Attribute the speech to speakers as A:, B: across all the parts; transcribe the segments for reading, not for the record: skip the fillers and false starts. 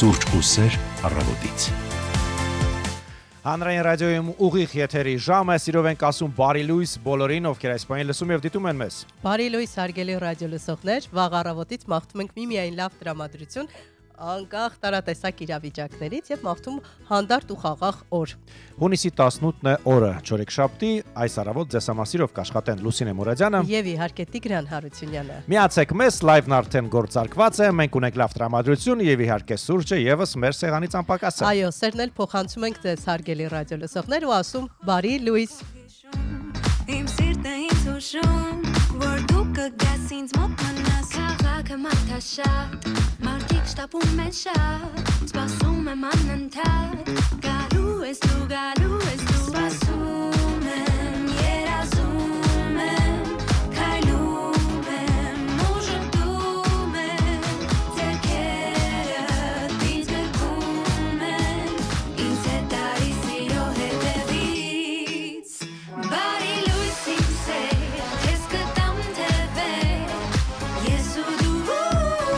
A: Սուրճ ու սեր առավոտից։
B: Հանրային ռադիոյում ուղիղ եթերի ժամը, սիրով ենք ասում բարի լույս բոլորին, ովքեր այս պահին լսում եւ դիտում են մեզ։
C: Բարի լույս, հարգելի ռադիո լսողներ, վաղ առավոտից մաղթում ենք միմիայն լավ տրամադրություն, անկախ տարատեսակ իրավիճակներից եւ մաղթում հանդարտ ու խաղաղ օր։
B: Հունիսի 18-ն է օրը, չորեքշաբթի, այս առավոտ ձեզ համասիրով կաշխատեն Լուսինե Մուրադյանը
C: Եվ իհարկե Տիգրան Հարությունյանը։
B: Միացեք մեզ, լայվն արդեն գործարկված է, մենք ունենք լավ տրամադրություն եւ իհարկե սուրճը եւս մեր սեղանից անպակաս է։
C: Այո, սերն էլ փոխանցում ենք ձեզ հարգելի ռադիո լսողներ ու ասում բարի լույս։
D: Իմ սիրտը ինձ հուշում, որ դու կգաս ինձ մոտ մնաս Քաղաքը մարդաշատ, մարդիկ շտապում են շատ Սպասում եմ անընդհատ, գալու ես դու Սպասում եմ, երազում եմ, քայլում եմ, ուժը դում եմ Ձեռքերդ ինձ գրկում են, ինձ հետ արի սիրո հետևից Բարի լույս իմ սեր, քեզ կտամ թևեր Ես ու դու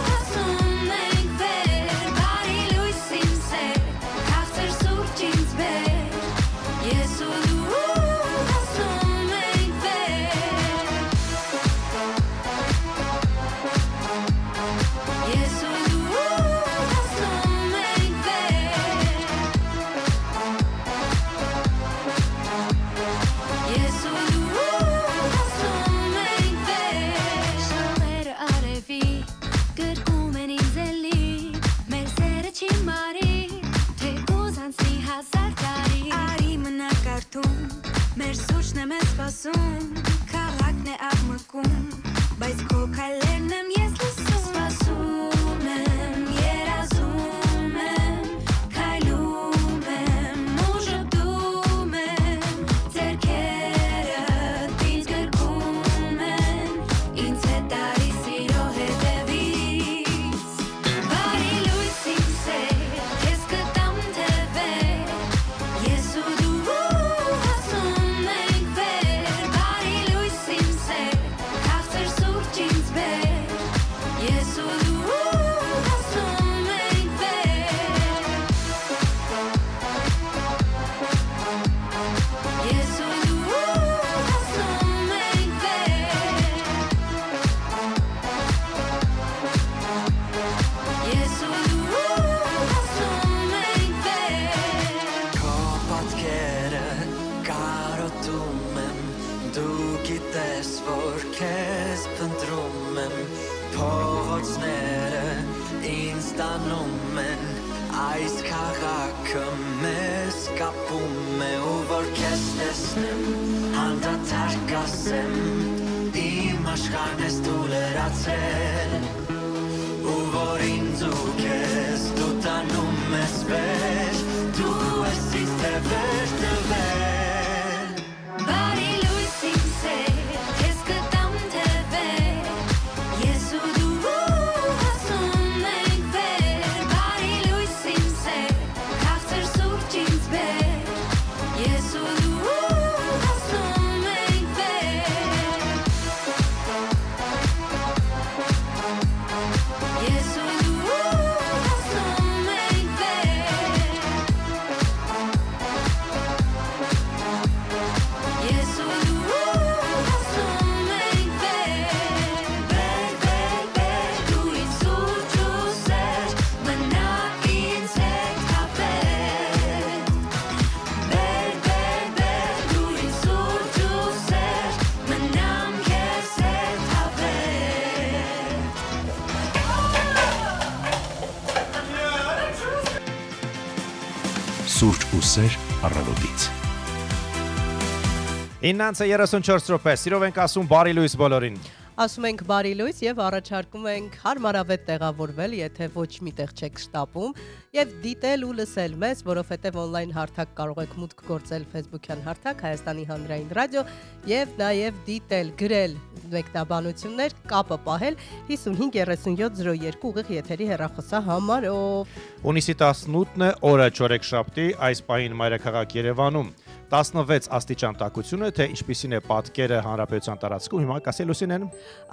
D: հասնում ենք վեր Բարի լույս իմ սեր, քաղցր սուրճ ինձ բեր Ես ու դու հասնում ենք վեր Ես ու դու հասնում ենք վեր Ես ու դու հասնում ենք վեր Շավերը արևի, գրկում են ինձ էլի Մեր սերը չի մարի, թե կուզանցի հազար տարի Արի մնա կարդում, մեր սուրճն է մեզ սպասում Քաղաքն է աղմկում, բայց քո քայլերն եմ ես լսում Սպասում եմ, երազում եմ, քայլում եմ, ուժը դում եմ Ձեռքերդ ինձ գրկում են, ինձ հետ արի սիրո հետևից Բարի լույս իմ սեր, քեզ կտամ թևեր Ես ու դու հասնում ենք վեր Բարի լույս իմ սեր, քաղցր սուրճ ինձ բեր Ես ու դու հասնում ենք վեր Ես ու դու հասնում ենք վեր Ես ու դու հասնում ենք վեր
E: Քո պատկերը կարոտում եմ Դու գիտես, որ քեզ փնտրում եմ Փողոցները ինձ տանում են Այս քաղաքը մեզ կապում է Ու որ քեզ տեսնեմ, անդադար կասեմ Իմ աշխարհն ես դու լրացել Ու որ ինձ ու քեզ դու տանում ես վեր Դու ես ինձ թևեր տվել
D: Բարի լույս իմ սեր, քեզ կտամ թևեր Ես ու դու հասնում ենք վեր Բարի լույս իմ սեր, քաղցր սուրճ ինձ բեր Ես ու դու հասնում ենք վեր Ես ու դու հասնում ենք վեր Ես ու դու հասնում ենք վեր դու ինձ սուրճ ու սեր Մնա ինձ հետ հավեր դու ինձ սուրճ ու սեր Մնամ քեզ հետ հավեր
A: Սուրճ ու սեր առավոտից։
B: 9:34 րոպե, սիրով ենք ասում բարի լույս բոլորին։
C: Ասում ենք բարի լույս եւ առաջարկում ենք հարմարավետ տեղավորվել, եթե ոչ միտեղ չեք շտապում եւ դիտել ու լսել մեզ, որովհետեւ on-line հարթակ կարող եք մուտք գործել Facebook-յան հարթակ Հայաստանի հանրային ռադիո եւ նաեւ դիտել, գրել մեկնաբանություններ, կապը պահել 553702 ուղիղ եթերի հեռախոսահամարով։
B: Հունիսի 18-ն է օրը, չորեքշաբթի, այս պահին մայրաքաղաք Երևանում 16 աստիճան տաքություն է, թե ինչպիսին է պատկերը հանրապետության տարածքում, հիմա կասի Լուսինեն։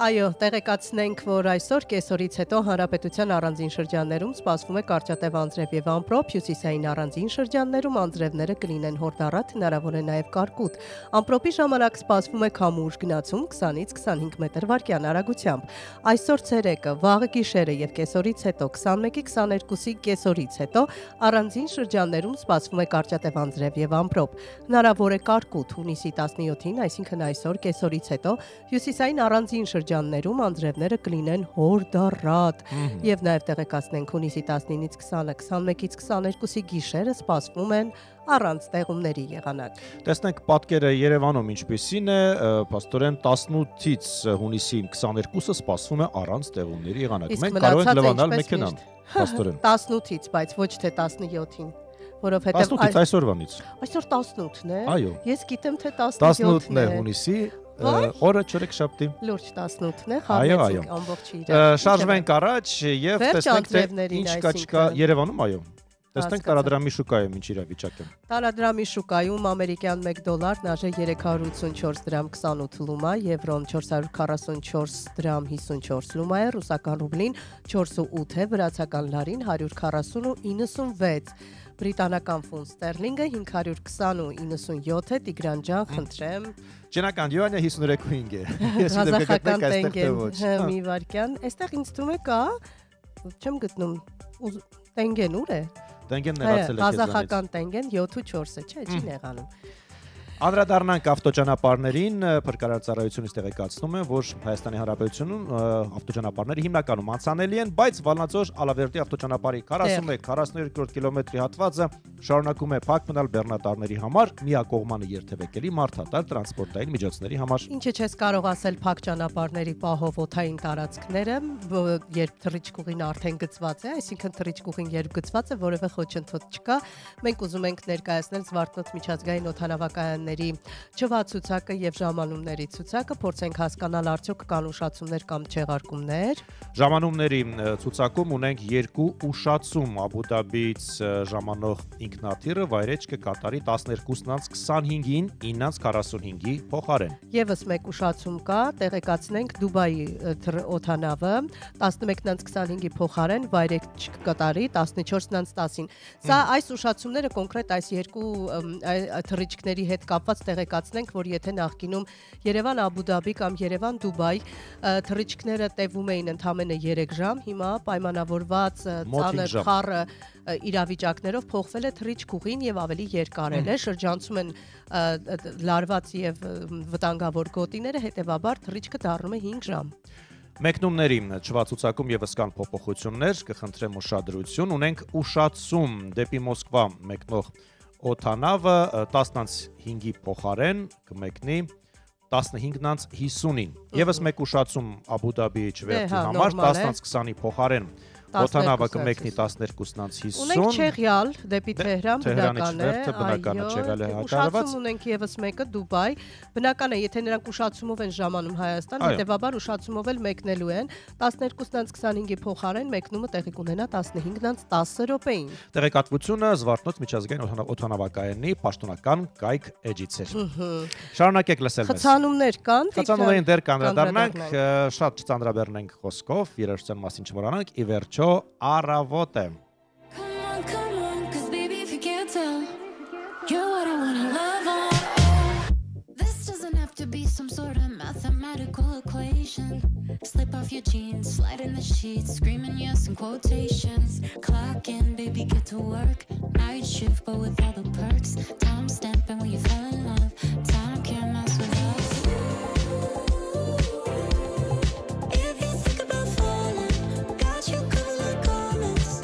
C: Այո, տեղեկացնենք, որ այսօր կեսօրից հետո հանրապետության առանձին շրջաններում սպասվում է կարճատև անձրև եւ ամպրոպ, հյուսիսային առանձին շրջաններում անձրևները կլինեն հորդառատ, հնարավոր է նաեւ կարկուտ։ Ամպրոպի ժամանակ սպասվում է քամուր գնացում 20-ից 25 մետր/վայրկյան արագությամբ։ Այսօր ցերեկը, վաղը գիշերը եւ կեսօրից հետո 21-ի 22-ի կեսօրից հետո առանձին շրջաններում սպասվում է կարճատև անձրև եւ ամպրոպ։ Հնարավոր է կարկուտ հունիսի 17-ին, այսինքն այսօր կեսօրից հետո հյուսիսային առանձին շրջաններում անձրևները կլինեն հորդառատ եւ նաեւ տեղեկացնենք հունիսի 19-ից 20-ը, 21-ից 22-ի գիշերը սպասվում են առանց տեղումների եղանակ։
B: Տեսնենք պատկերը Երևանում ինչպիսին է, փաստորեն 18-ից հունիսի 22-ը սպասվում է առանց տեղումների եղանակ։ Մենք կարող ենք լվանալ մեքենան, փաստորեն
C: 18-ից, բայց ոչ թե 17-ին, որովհետեւ
B: 18-ից այսօրվանից։
C: Այսօր 18-ն է։
B: Այո։
C: Ես գիտեմ թե
B: 18-ն է հունիսի, օրը չորեքշաբթի։
C: Լուրջ 18-ն է,
B: Այո,
C: խաղացինք ամբողջ իրար։
B: Շարժվենք առաջ եւ
C: Վերջ
B: տեսնենք թե
C: անձրևներին,
B: ինչ կա չկա
C: այսինքն։
B: Երևանում, այո։ Տեսնենք
C: Հասկացա։
B: տարադրամի շուկայում ինչ իրավիճակ է։
C: Տարադրամի շուկայում ամերիկյան 1 դոլարն արժե 384 դրամ 28 լումա, եվրոն 444 դրամ 54 լումա է, ռուսական ռուբլին 4.8 է, վրացական լարին 140.96, բրիտանական ֆունտ ստերլինգը 520.97 է, Տիգրան ջան, խնդրեմ,
B: Ճենական յուանյա 53.5 է։ Ես իդեպ
C: ղազախական
B: կգտնեք այստեղ թե
C: տենգեն,
B: ոչ։
C: մի վարքյան, այստեղ ինձ թվում է կա, չեմ գտնում, տենգեն ուր է։
B: Տենգեն նեղացել է քեզանից։
C: Ղազախական տենգեն 7.4-ը, չէ, չի նեղանում։
B: Անդրադառնանք ավտոճանապարհներին, փրկարար ծառայությունից տեղեկացնում են, որ Հայաստանի Հանրապետությունում ավտոճանապարհները հիմնականում անցանելի են, բայց Վալնաձոր Ալավերդի ավտոճանապարհի 41-42-րդ կիլոմետրի հատվածը շարունակում է փակ մնալ բեռնատարների համար, միակողմանը երթևեկելի մարդատար տրանսպորտային միջոցների համար։
C: Ինչը չես կարող ասել փակ ճանապարհների պահով օթային տարածքները, երբ թռիչքուղին արդեն գծված է, այսինքն թռիչքուղին երբ գծված է, որևէ խոչընդոտ չկա։ Մենք ուզում ենք ներկայացնել Զվարթնոց միջազգային օդանավակայանների չվացուցակը եւ ժամանումների ցուցակը, փորձենք հասկանալ արդյոք կան ուշացումներ կամ չեղարկումներ։
B: Ժամանումների ցուցակում ունենք 2 ուշացում Աբու Դաբիից ժամանող ինքնաթիռը վայրեջ կկատարի 12:25-ին 9:45-ի փոխարեն։
C: Եվս մեկ ուշացում կա, տեղեկացնենք Դուբայի օդանավը 11:25-ի փոխարեն վայրեջ կկատարի 14:10-ին։ Սա այս ուշացումները կոնկրետ այս երկու թռիչքների հետ կապված տեղեկացնենք, որ եթե նախկինում Երևան-Աբու Դաբի կամ Երևան-Դուբայ թռիչքները տևում էին ընդամենը 3 ժամ, հիմա պայմանավորված ծանր խառը իրավիճակներով փոխվել է թռիչքուղին եւ ավելի երկարել է, շրջանցում են լարված եւ վտանգավոր գոտիները, հետեւաբար թռիչքը դառնում է 5 ժամ։
B: Մեկնումների չվացուցակում եւս կան փոփոխություններ, կխնդրեմ ուշադրություն, ունենք ուշացում դեպի Մոսկվա մեկնող օդանավը 10:05-ի փոխարեն կմեկնի 15:50-ին։ Եվս մեկ ուշացում Աբու Դաբիի չվերթի համար 10:20-ի փոխարեն օդանավը կմեկնի 12:50։
C: Ունենք Չեղյալ դեպի Թեհրան,
B: բնականը Չեղյալը հակառված։
C: Ուշացում ունենք եւս մեկը Դուբայ, բնական է, եթե նրանք ուշացումով են ժամանում Հայաստան, հետեւաբար ուշացումով էլ մեկնելու են 12:25-ի փոխարեն մեկնումը տեղի կունենա 15:10 րոպեին։
B: Տեղեկատվությունը Զվարթնոց միջազգային օդանավակայանի պաշտոնական կայք էջից էր։ Շարունակեք լսել մեզ։
C: Խցանումներ կան,
B: Խցանումներին դեռ կանդրադառնանք, շատ չծանրաբեռնենք խոսքով, երաժշտության մասին չմոռանանք, ի վերջո առավոտ է։
D: Come on, 'cause baby, if you can't tell, you're what I wanna love on. This doesn't have to be some sort of mathematical equation. Slip off your jeans, slide in the sheets, screaming yes in quotations. Clock in, baby, get to work. Night shift, but with all the perks. Time stamping when you fell in love. Time can't mess with us. If you think about falling, got you covered like garments.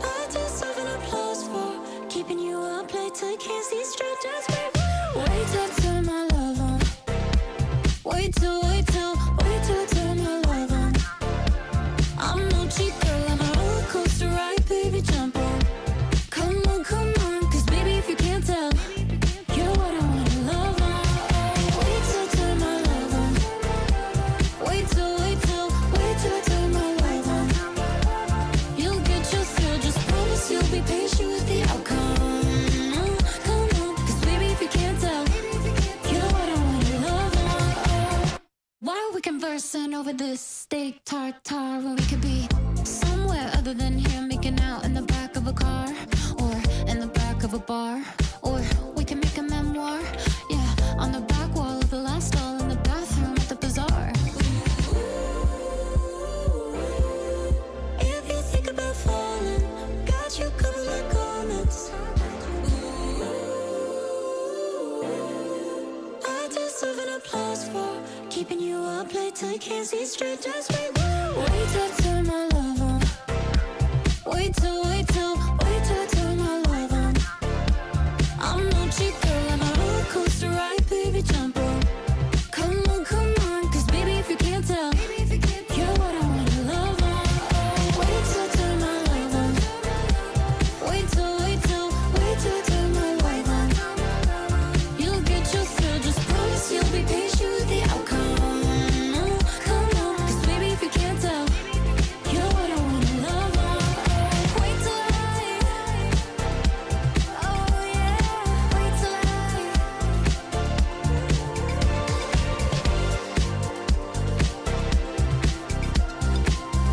D: I deserve an applause for keeping you up late till you can't see straight. Just wait till I turn my love on. Wait till I turn my love on. I'm no cheap girl on a roller coaster ride, baby, jump on. Come on, 'cause baby, if you can't tell, you're what I wanna love on. Wait till I turn my love on. Wait till I turn my love on. You'll get your thrill, just promise you'll be patient person over this steak tartare when we could be somewhere other than here, making out in the back of a car or in the back of a bar, or we can make a memoir, yeah, on the back wall of the last stall in the bathroom at the bazaar. If you think about falling, got you covered like garments. I deserve an applause for keeping you up late till you can't see straight. Just wait till I turn my love on. Wait till I turn my love on. I'm no cheap girl, I'm a roller coaster ride, baby, jump on. Come on, cause baby, if you can't tell, you're what I wanna love on. Wait till I turn my love on. Wait till I turn my love on. You'll get your thrill, just promise you'll be patient with the outcome. Come on, cause baby, if you can't tell, you're what I wanna love on. Wait till oh yeah, wait till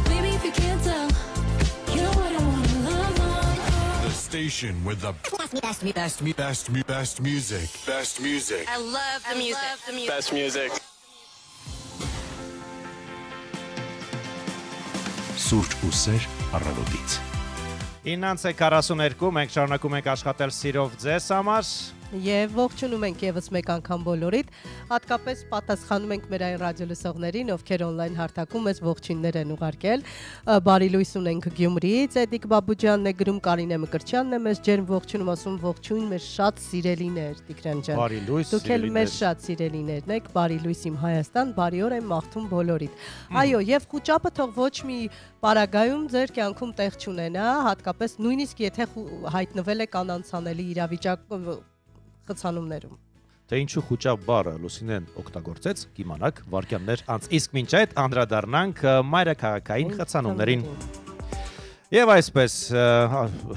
D: baby, if you can't tell, you're what I wanna love on.
F: The station with the best music. Best music.
G: I love the music.
H: Best music.
A: Սուրճ ու սեր առավոտից։
B: 9:42 մենք շարունակում ենք աշխատել սիրով ձեզ համար։
C: Եվ ողջունում ենք եւս մեկ անգամ բոլորիդ, հատկապես պատասխանում ենք մեր այն ռադիոլսողներին, ովքեր on-line հարթակում ես ողջույններ են ուղարկել։ Բարի լույս ունենք Գյումրիից, Էդիկ Բաբուջյանն է գրում, Կարինե Մկրտչյանն է մեզ ջերմ ողջունում, ասում ողջույն մեր շատ սիրելիներ, Տիգրան ջան։
B: Բարի լույս,
C: Դուք էլ մեր շատ սիրելիներն եք, բարի լույս իմ Հայաստան, բարի օր եմ մաղթում բոլորիդ։ Այո, եւ խուճապը թող ոչ մի պարագայում ձեր կյանքում տեղ չունենա, հատկապես նույնիսկ եթե հայտնվել եք անանցանելի իրավիճակ խցանումներում։
B: Թե ինչու խուճապ բառը Լուսինեն օգտագործեց, կիմանաք վարքյաններ անց։ Իսկ մինչ այդ անդրադառնանք մայրաքաղաքային խցանումներին։ Եվ այսպես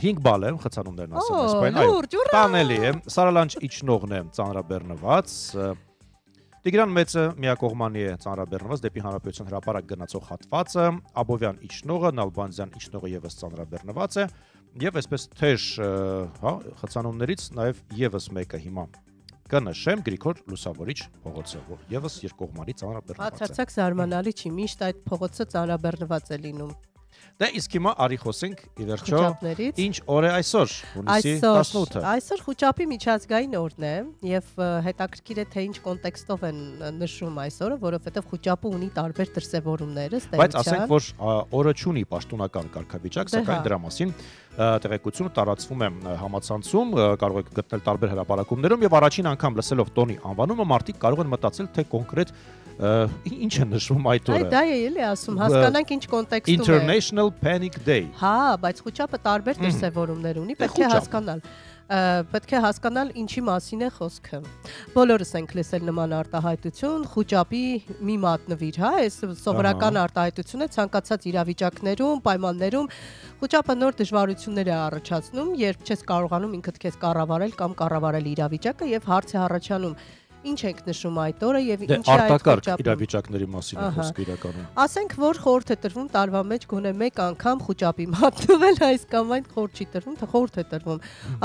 B: 5 բալ եմ խցանումներն ասեմ այսպես, այո։ Տանելի է, Սարալանջ իջնողն է ծանրաբեռնված։ Տիգրան մեծը միակողմանի է ծանրաբեռնված դեպի Հանրապետության հրապարակ գնացող հատվածը, Աբովյան իջնողը, Նալբանդյան իջնողը եւս ծանրաբեռնված է, եւ այսպես թեժ խցանումներից նաեւ եւս մեկը հիմա կնշեմ Գրիգոր Լուսավորիչ փողոցը, եւս երկկողմանի ծանրաբեռնված է։
C: Բացարձակ զարմանալի չի, միշտ այդ փողոցը ծանրաբեռնված է լինում։
B: Դե իսկ հիմա արի խոսենք ի վերջո ինչ օր է այսօր, հունիսի 18-ը։
C: Այսօր խուճապի միջազգային օրն է եւ հետաքրքիր է թե ինչ կոնտեքստով են նշում այսօրը, որովհետեւ խուճապը ունի տարբեր դրսևորումներ, ըստ էության։
B: Բայց ասենք որ օրը չունի պաշտոնական կարգավիճակ, սակայն դրա մասին տեղեկությունը տարածվում է համացանցում, կարող եք գտնել տարբեր հրապարակումներում եւ առաջին անգամ լսելով տոնի անվանումը մարդիկ կարող են մտածել թե կոնկրետ ինչ է նշվում այդ օրը։
C: Այ դա է էլի ասում, հասկանանք ինչ կոնտեքստում է։
B: International Panic Day։
C: Հա, բայց խուճապը տարբեր դրսևորումներ ունի, պետք է հասկանալ։ Պետք է հասկանալ ինչի մասին է խոսքը։ Բոլորս ենք լսել նման արտահայտություն, խուճապի մի մատնվիր, հա, այս սովորական արտահայտություն է ցանկացած իրավիճակներում, պայմաններում խուճապը նոր դժվարություններ է առաջացնում, երբ չես կարողանում ինքդ քեզ կառավարել կամ կառավարել իրավիճակը եւ հարց է առաջանում ինչ ենք նշում այդ օրը եւ ինչ է այդ խուճապը
B: իրավիճակների մասին է խոսքը իրականում։
C: Ասենք որ խորհուրդ է տրվում տարվա մեջ գոնե մեկ անգամ խուճապի մատնվել այս կամ այն խորհուրդ չի տրվում, թե խորհուրդ է տրվում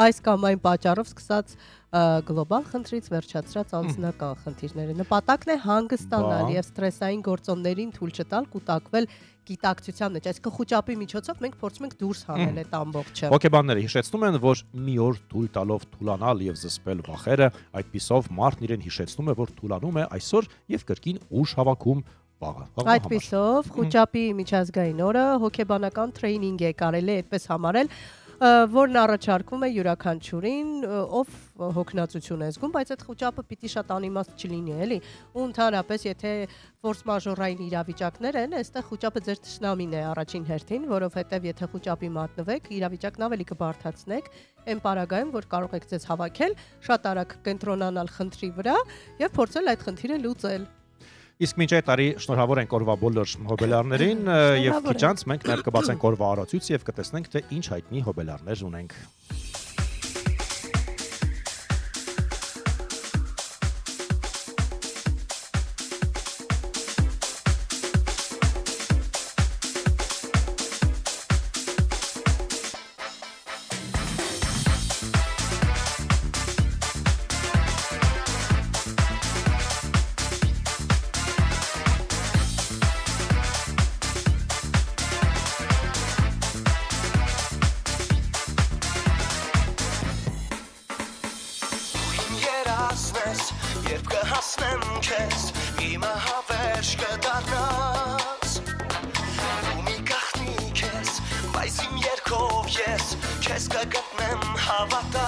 C: այս կամ այն պատճառով սկսած գլոբալ խնդրից վերջացրած անձնական խնդիրները։ Նպատակն է հանգստանալ եւ ստրեսային գործոններին թույլ չտալ կուտակվել գիտակցության մեջ, այսինքն խուճապի միջոցով մենք փորձում ենք դուրս հանել այդ ամբողջը։
B: Հոգեբանները հիշեցնում են, որ մի օր թույլ տալով թուլանալ եւ զսպել վախերը, այդպիսով մարդն իրեն հիշեցնում է, որ թուլանում է այսօր եւ կրկին ուժ հավաքում վաղը։
C: Այդպիսով խուճապի միջազգային օրը հոգեբանական տրեյնինգ է կարելի այդպես համարել, որն առաջարկում է յուրաքանչյուրին, ով հոգնածություն է զգում, բայց այդ խուճապը պիտի շատ անիմաստ չլինի, էլի։ Ու ընդհանրապես, եթե ֆորս մաժորային իրավիճակներ են, այստեղ խուճապը ձեր թշնամին է առաջին հերթին, որովհետև եթե խուճապի մատնվեք, իրավիճակն ավելի կբարդացնեք, այն պարագայում, որ կարող եք ձեզ հավաքել, շատ արագ կենտրոնանալ խնդրի վրա եւ փորձել այդ խնդիրը լուծել։
B: Իսկ մինչ այդ տարի շնորհավոր ենք օրվա բոլոր հոբելարներին եւ քիչ անց մենք նաև կբացենք օրվա առացույցը եւ կտեսնենք թե ինչ հայտնի հոբելարներ ունենք։
G: ես երբ կհասնեմ քեզ իմը հավերժ կդառնաս ու մի գաղտնիք ես բայց իմ երկով ես քեզ կգտնեմ հավատա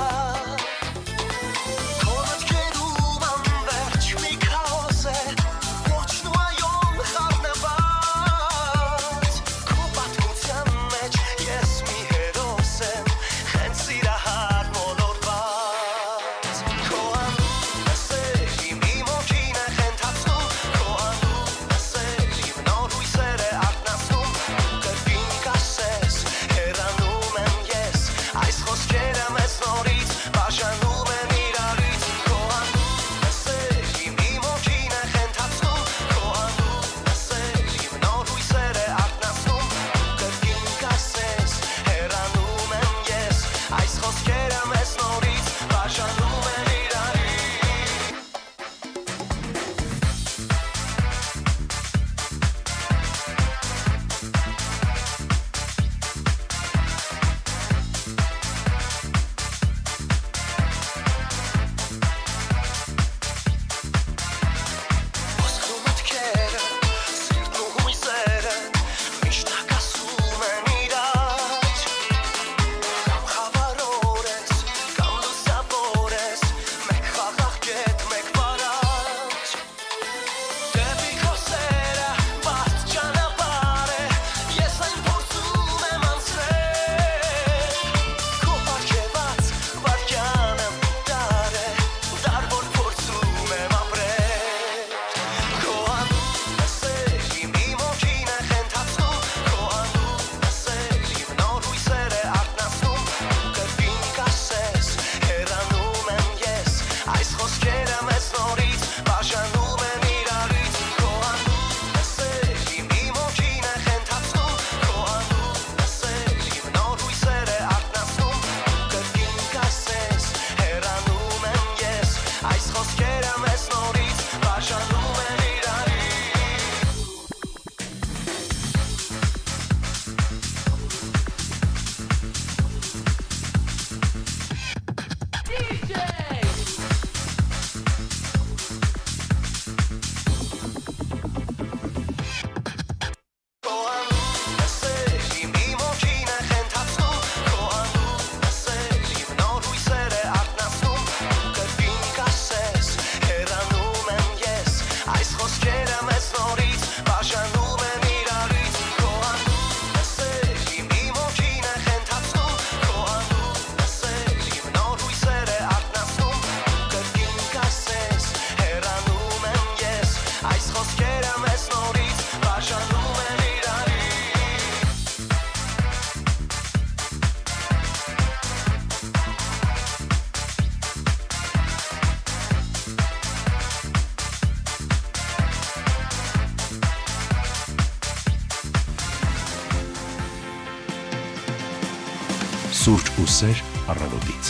A: Սուրճ ու սեր առավոտից։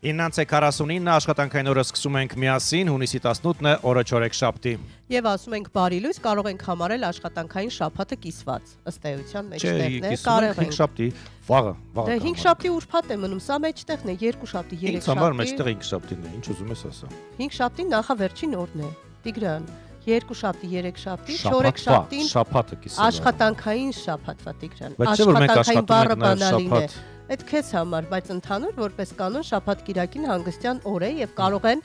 B: 9:49 աշխատանքային օրը սկսում ենք միասին, հունիսի 18-ն է, օրը չորեքշաբթի։
C: Եվ ասում ենք բարի լույս, կարող ենք համարել աշխատանքային շաբաթը կիսված, ըստ էության մեջտեղն է, կարող ենք
B: 5 շաբթի, վաղը։
C: Դե 5 շաբթի ուրբաթ է մնում, սա մեջտեղն է, 2 շաբթի, 3
B: Ինձ համար
C: շաբթի։
B: մեջտեղ 5 շաբթին է, ինչ ուզում ես ասա։
C: 5 շաբթին նախավերջին օրն է, Տիգրան։ 2 շաբթի, 3 շաբթի, 4 շաբթին
B: շաբաթը կիսված։
C: աշխատանքային շաբաթվա Տիգրան։
B: Բայց չէ որ մենք
C: Աշխատանքային բառը
B: աշխատում ենք
C: բանալին է։
B: շաբաթ։
C: Այդ քեզ համար, բայց ընդհանուր որպես կանոն շաբաթ կիրակին հանգստյան օր է եւ կարող են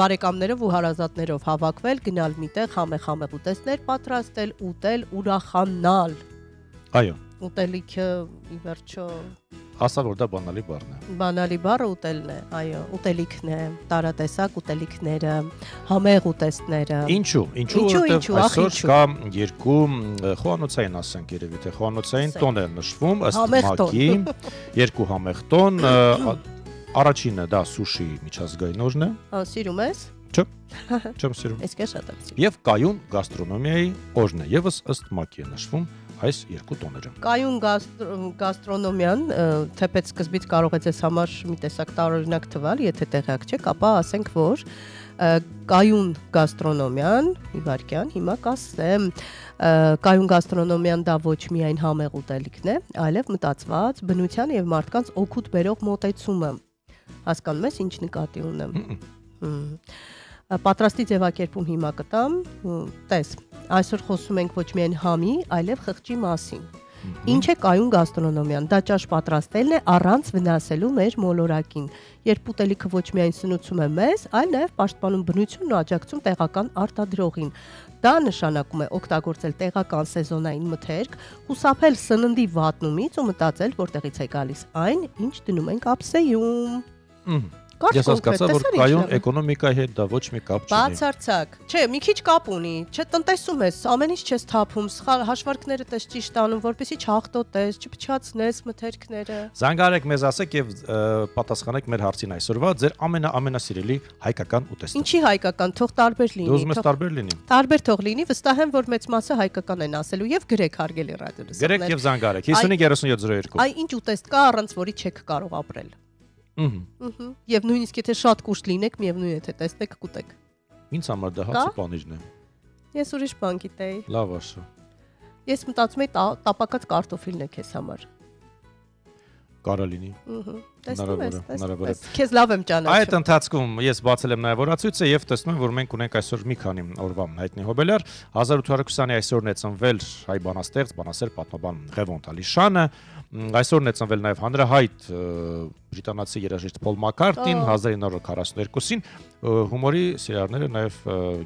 C: բարեկամներով ու հարազատներով հավաքվել, գնալ միտեղ, համեղ ուտեստներ պատրաստել, ուտել, ուրախանալ։
B: Այո։
C: Ուտելիքը ի վերջո
B: Ասա որ դա բանալի բառն է։
C: Բանալի բառը ուտելն է, այո, ուտելիքն է, տարատեսակ ուտելիքները, համեղ ուտեստները։
B: Ինչու, որովհետև այսօր կա երկու խոհանոցային, ասենք երևի թե խոհանոցային տոն է նշվում ըստ ՄԱԿ-ի, երկու համեղ տոն, առաջինը դա սուշի միջազգային օրն է։
C: Սիրում ես։
B: Չէ, չեմ սիրում։
C: Իսկ ես շատ եմ սիրում։
B: Եվ կայուն գաստրոնոմիայի օրն է, եւս ըստ ՄԱԿ-ի է նշվում այս երկու տոները։
C: Կայուն գաստրոնոմիան, թեպետ սկզբից կարող է ձեզ համար մի տեսակ տարօրինակ թվալ, եթե տեղյակ չեք, ապա ասենք, որ կայուն գաստրոնոմիան, իվարկյան, հիմա կասեմ, կայուն գաստրոնոմիան դա ոչ միայն համեղ ուտելիքն է, այլև մտածված բնության եւ մարդկանց օգուտ բերող մոտեցումը։ Հասկանում ես ինչ նկատի ունեմ։ Պատրաստի ձևակերպում հիմա կտամ, տես, այսօր խոսում ենք ոչ միայն համի, այլև խղճի մասին։ Ինչ է կայուն գաստրոնոմիան, դա ճաշ պատրաստելն է առանց վնասելու մեր մոլորակին, երբ ուտելիքը ոչ միայն սնուցում է մեզ, այլ նաև պաշտպանում բնությունն ու աջակցում տեղական արտադրողին։ Դա նշանակում է օգտագործել տեղական սեզոնային մթերք, խուսափել սննդի վատնումից ու մտածել, որտեղից է գալիս այն, ինչ դնում ենք ափսեում։
B: Ես հասկացա, որ կայուն էկոնոմիկայի հետ դա ոչ մի կապ չունի։
C: Բացարձակ։ Չէ, մի քիչ կապ ունի։ Չէ, տնտեսում ես, ամեն ինչ չես թափում, սխալ հաշվարկներդ ես ճիշտ անում, որպեսզի չհաղթոտես, չփչացնես մթերքները։
B: Զանգարեք մեզ ասեք եւ պատասխանեք մեր հարցին այսօրվա, ձեր ամենասիրելի հայկական ուտեստը։
C: Ինչի հայկական, թող տարբեր լինի։
B: Դու ուզում ես տարբեր լինի։
C: Տարբեր թող լինի, վստահ եմ, որ մեծ մասը հայկական են ասելու եւ գրեք հարգելի ռադիոլսողներ։
B: Գրեք եւ զանգարեք 553702։
C: Այ ինչ ուտեստ կա, առանց որի չեք կարող ապրել։ Եվ նույնիսկ եթե շատ կուշտ լինեք, միևնույն է թե տեսնեք կուտեք։
B: Ինձ համար դա հացի պանիրն է։
C: Ես ուրիշ բան գիտեի։
B: Լավ ասա։
C: Ես մտածում եի տապակած կարտոֆիլն է քեզ համար։
B: Կարա լինի։
C: Տեսնում ես։ Քեզ լավ եմ ճանաչում։
B: Այդ ընթացքում ես բացել եմ նաև օրացույցը եւ տեսնում եմ, որ մենք ունենք այսօր մի քանի օրվա հայտնի հոբելյար 1820-ի այսօրն է ծնվել հայ բանաստեղծ, բանասեր, պատմաբան Ղևոն Տալիշյանը, այսօրն է ծնվել նաև հանրահայտ բրիտանացի երաժիշտ Փոլ Մակքարտին 1942-ին, հումորի սիրահարները նաև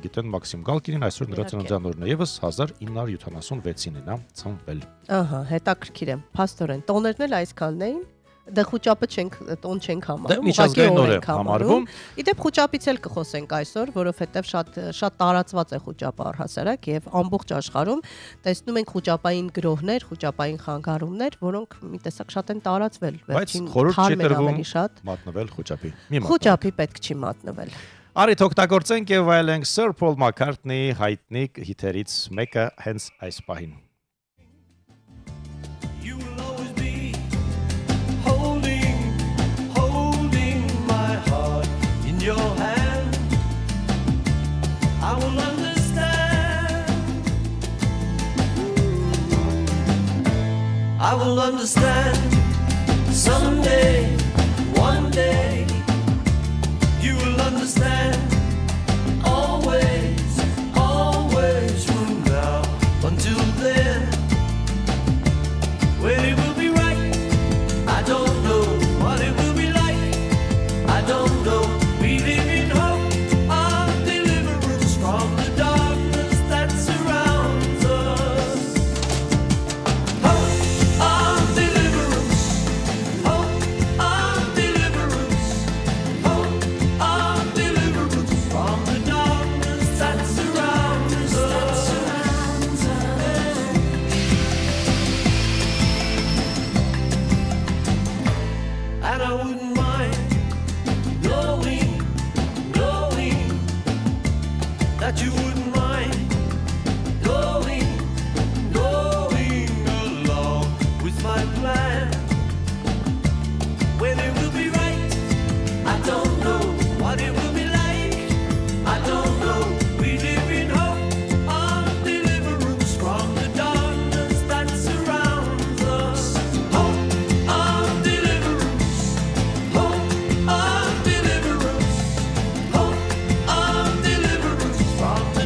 B: գիտեն Մաքսիմ Գալկինին, այսօր նրա ծննդյան օրն է եւս 1976-ին է նա ծնվել։ Ահա,
C: հետաքրքիր է, փաստորեն տոներն էլ այսքանն էին։ Դե խոճապը տոն չենք համարում,
B: միջազգային օր է համարվում։
C: Իդեպ խոճապից էլ կխոսենք այսօր, որովհետև շատ տարածված է խոճապը առհասարակ եւ ամբողջ աշխարհում տեսնում ենք խոճապային գրոհներ, խոճապային խանգարումներ, որոնք մի տեսակ շատ են տարածվել։
B: Վերջին խորհուրդ չի տրվում մատնվել խոճապի։
C: Խոճապի պետք չի մատնվել։
B: Արիդ օգտագործենք եւ վայելենք Sir Paul McCartney հայտնի հիթերից մեկը հենց այս պահին։
E: Your hand, I will understand. I will understand someday, one day. You will understand always, always from now until then. When it will be right, I don't know what it will be like. I don't know. We live in hope of deliverance from the darkness that surrounds us. Hope of deliverance, hope of deliverance, hope of deliverance from the darkness that surrounds us. And I wouldn't mind knowing that you wouldn't mind going along with my plan. When it will be right, I don't know what it will be like. I don't know. We live in hope of deliverance from the darkness that surrounds us. Hope of deliverance, hope of deliverance, hope of deliverance from the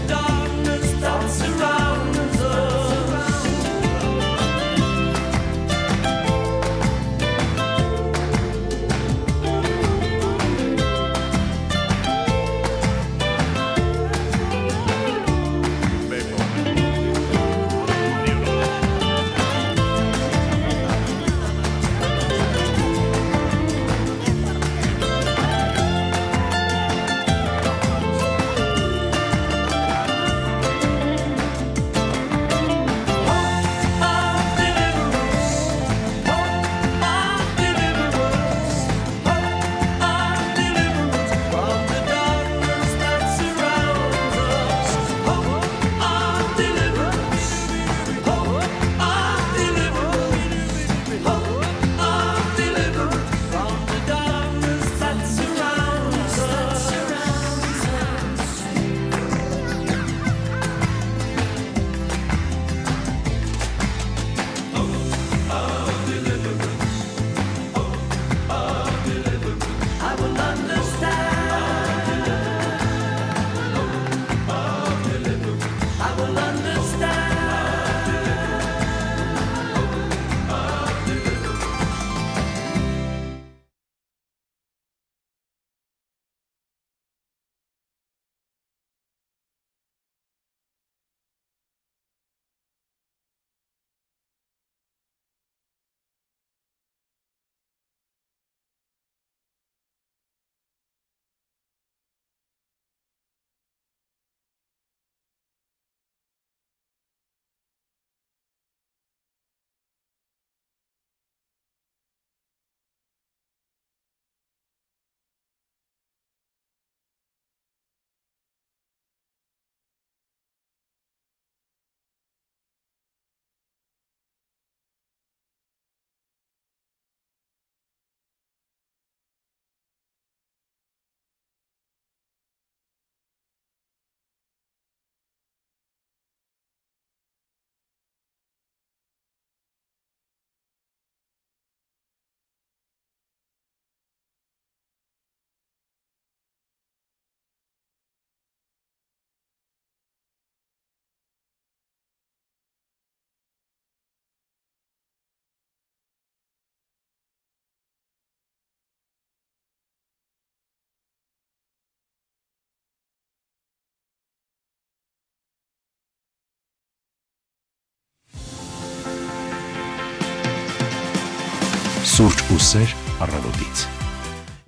A: Սուրճ ու սեր առավոտից։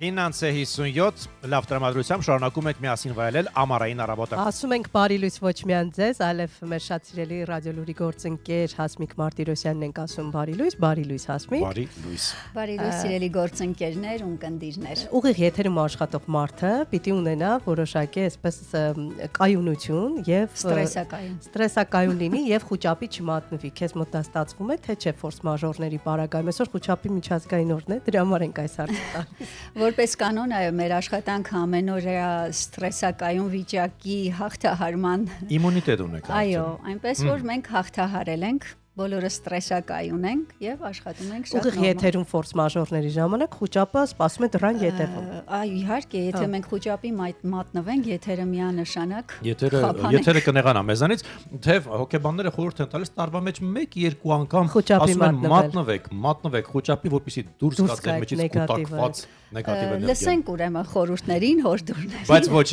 B: 9:57 լավ տրամադրությամբ շարունակում ենք միասին վայելել ամառային առավոտը։
C: Ասում ենք բարի լույս ոչ միայն ձեզ, այլև մեր շատ սիրելի ռադիոլուրի գործընկեր Հասմիկ Մարտիրոսյանն ենք ասում բարի լույս Հասմիկ։
B: Բարի լույս։
H: Բարի լույս սիրելի գործընկերներ, ունկնդիրներ։
C: Ուղիղ եթերում աշխատող մարդը պիտի ունենա որոշակի այսպես կայունություն եւ ստրեսակայուն լինի եւ խոճապի չմատնվի։ Քեզ մոտ դա ստացվում է, թե չէ ֆորս մաժորների բարակայում։ Այսօր խոճապի միջազգային օրն է, դրա համար ենք այս հարցը տալիս։
H: Որպես կանոն, այո, մեր աշխատանքը ամենօրյա ստրեսակայուն վիճակի հաղթահարման
B: Իմունիտետ ունեք։
H: Այո, այնպես որ մենք հաղթահարել ենք, բոլորը ստրեսակայուն ենք եւ աշխատում ենք շատ
C: ուղիղ եթերում ֆորս մաժորների ժամանակ խոճապը սպասում է դրան ետևում։
H: Այո, իհարկե, եթե մենք խոճապի մատնվենք, եթերը միանշանակ
B: Եթերը կնեղանա մեզանից, թե հոկեբանները խորհուրդ են տալիս տարվա մեջ 1-2 անգամ ասում են մատնվեք խոճապի, որպեսզի դուրս գա ձեր մեջից կուտակված նեգատիվ էներգիա։
H: Լսենք ուրեմն խորհուրդներին, հորդորներ։
B: Բայց ոչ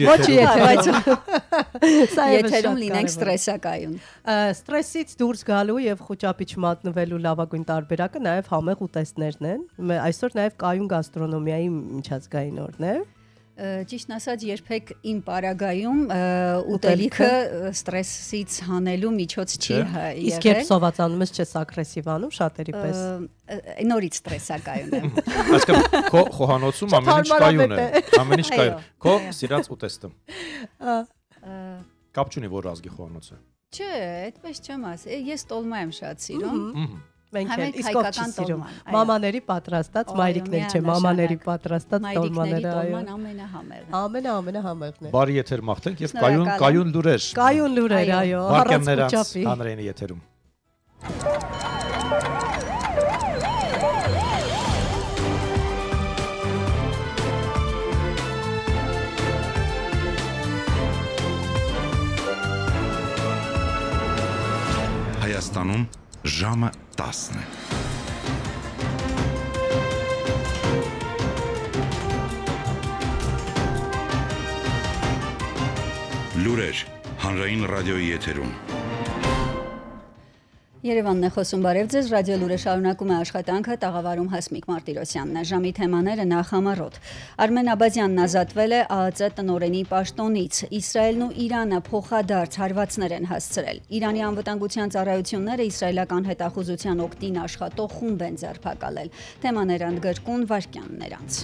H: եթերում լինենք ստրեսակայուն։
C: Ստրեսից դուրս գալու եւ խոճապի չմատնվելու լավագույն տարբերակը նաեւ համեղ ուտեստներն են։ Այսօր նաեւ կայուն գաստրոնոմիայի միջազգային օրն է։
H: Ճիշտն ասած, երբեք իմ պարագայում ուտելիքը ստրեսից հանելու միջոց չի եղել։
C: Իսկ երբ սովածանում ես չես ագրեսիվ անում շատերի պես։
H: Նորից ստրեսակայուն եմ։
B: Այսինքն քո խոհանոցում ամեն ինչ կայուն է։ Ամեն ինչ կայուն։ Քո սիրած ուտեստը։ Կապ չունի որ ազգի խոհանոցը։
H: Չէ, այդպես չեմ ասի։ Ես տոլմա եմ շատ սիրում։
C: Մենք էլ իսկ ով չի սիրում։ Մամաների պատրաստած, մայրիկներ չէ, մամաների պատրաստած տոլմաները, այո։ Ամենահամերն է։
B: Բարի եթեր մաղթենք եւ կայուն լուրեր։
C: Կայուն լուրեր, այո, առանց խոճապի։
B: Հանրային եթերում։
F: Հայաստանում ժամը 10 է։ Լուրեր հանրային ռադիոյի եթերում։
H: Երևանն է խոսում, բարև ձեզ, ռադիոլուրը շարունակում է աշխատանքը, տաղավարում Հասմիկ Մարտիրոսյանն է, ժամի թեմաները նախ համառոտ։ Արմեն Աբազյանն ազատվել է ԱԱԾ տնօրենի պաշտոնից, Իսրայելն ու Իրանը փոխադարձ հարվածներ են հասցրել, Իրանի անվտանգության ծառայությունները իսրայելական հետախուզության օգտին աշխատող խումբ են ձերբակալել, թեմաները ընդգրկուն վայրկյաններ անց։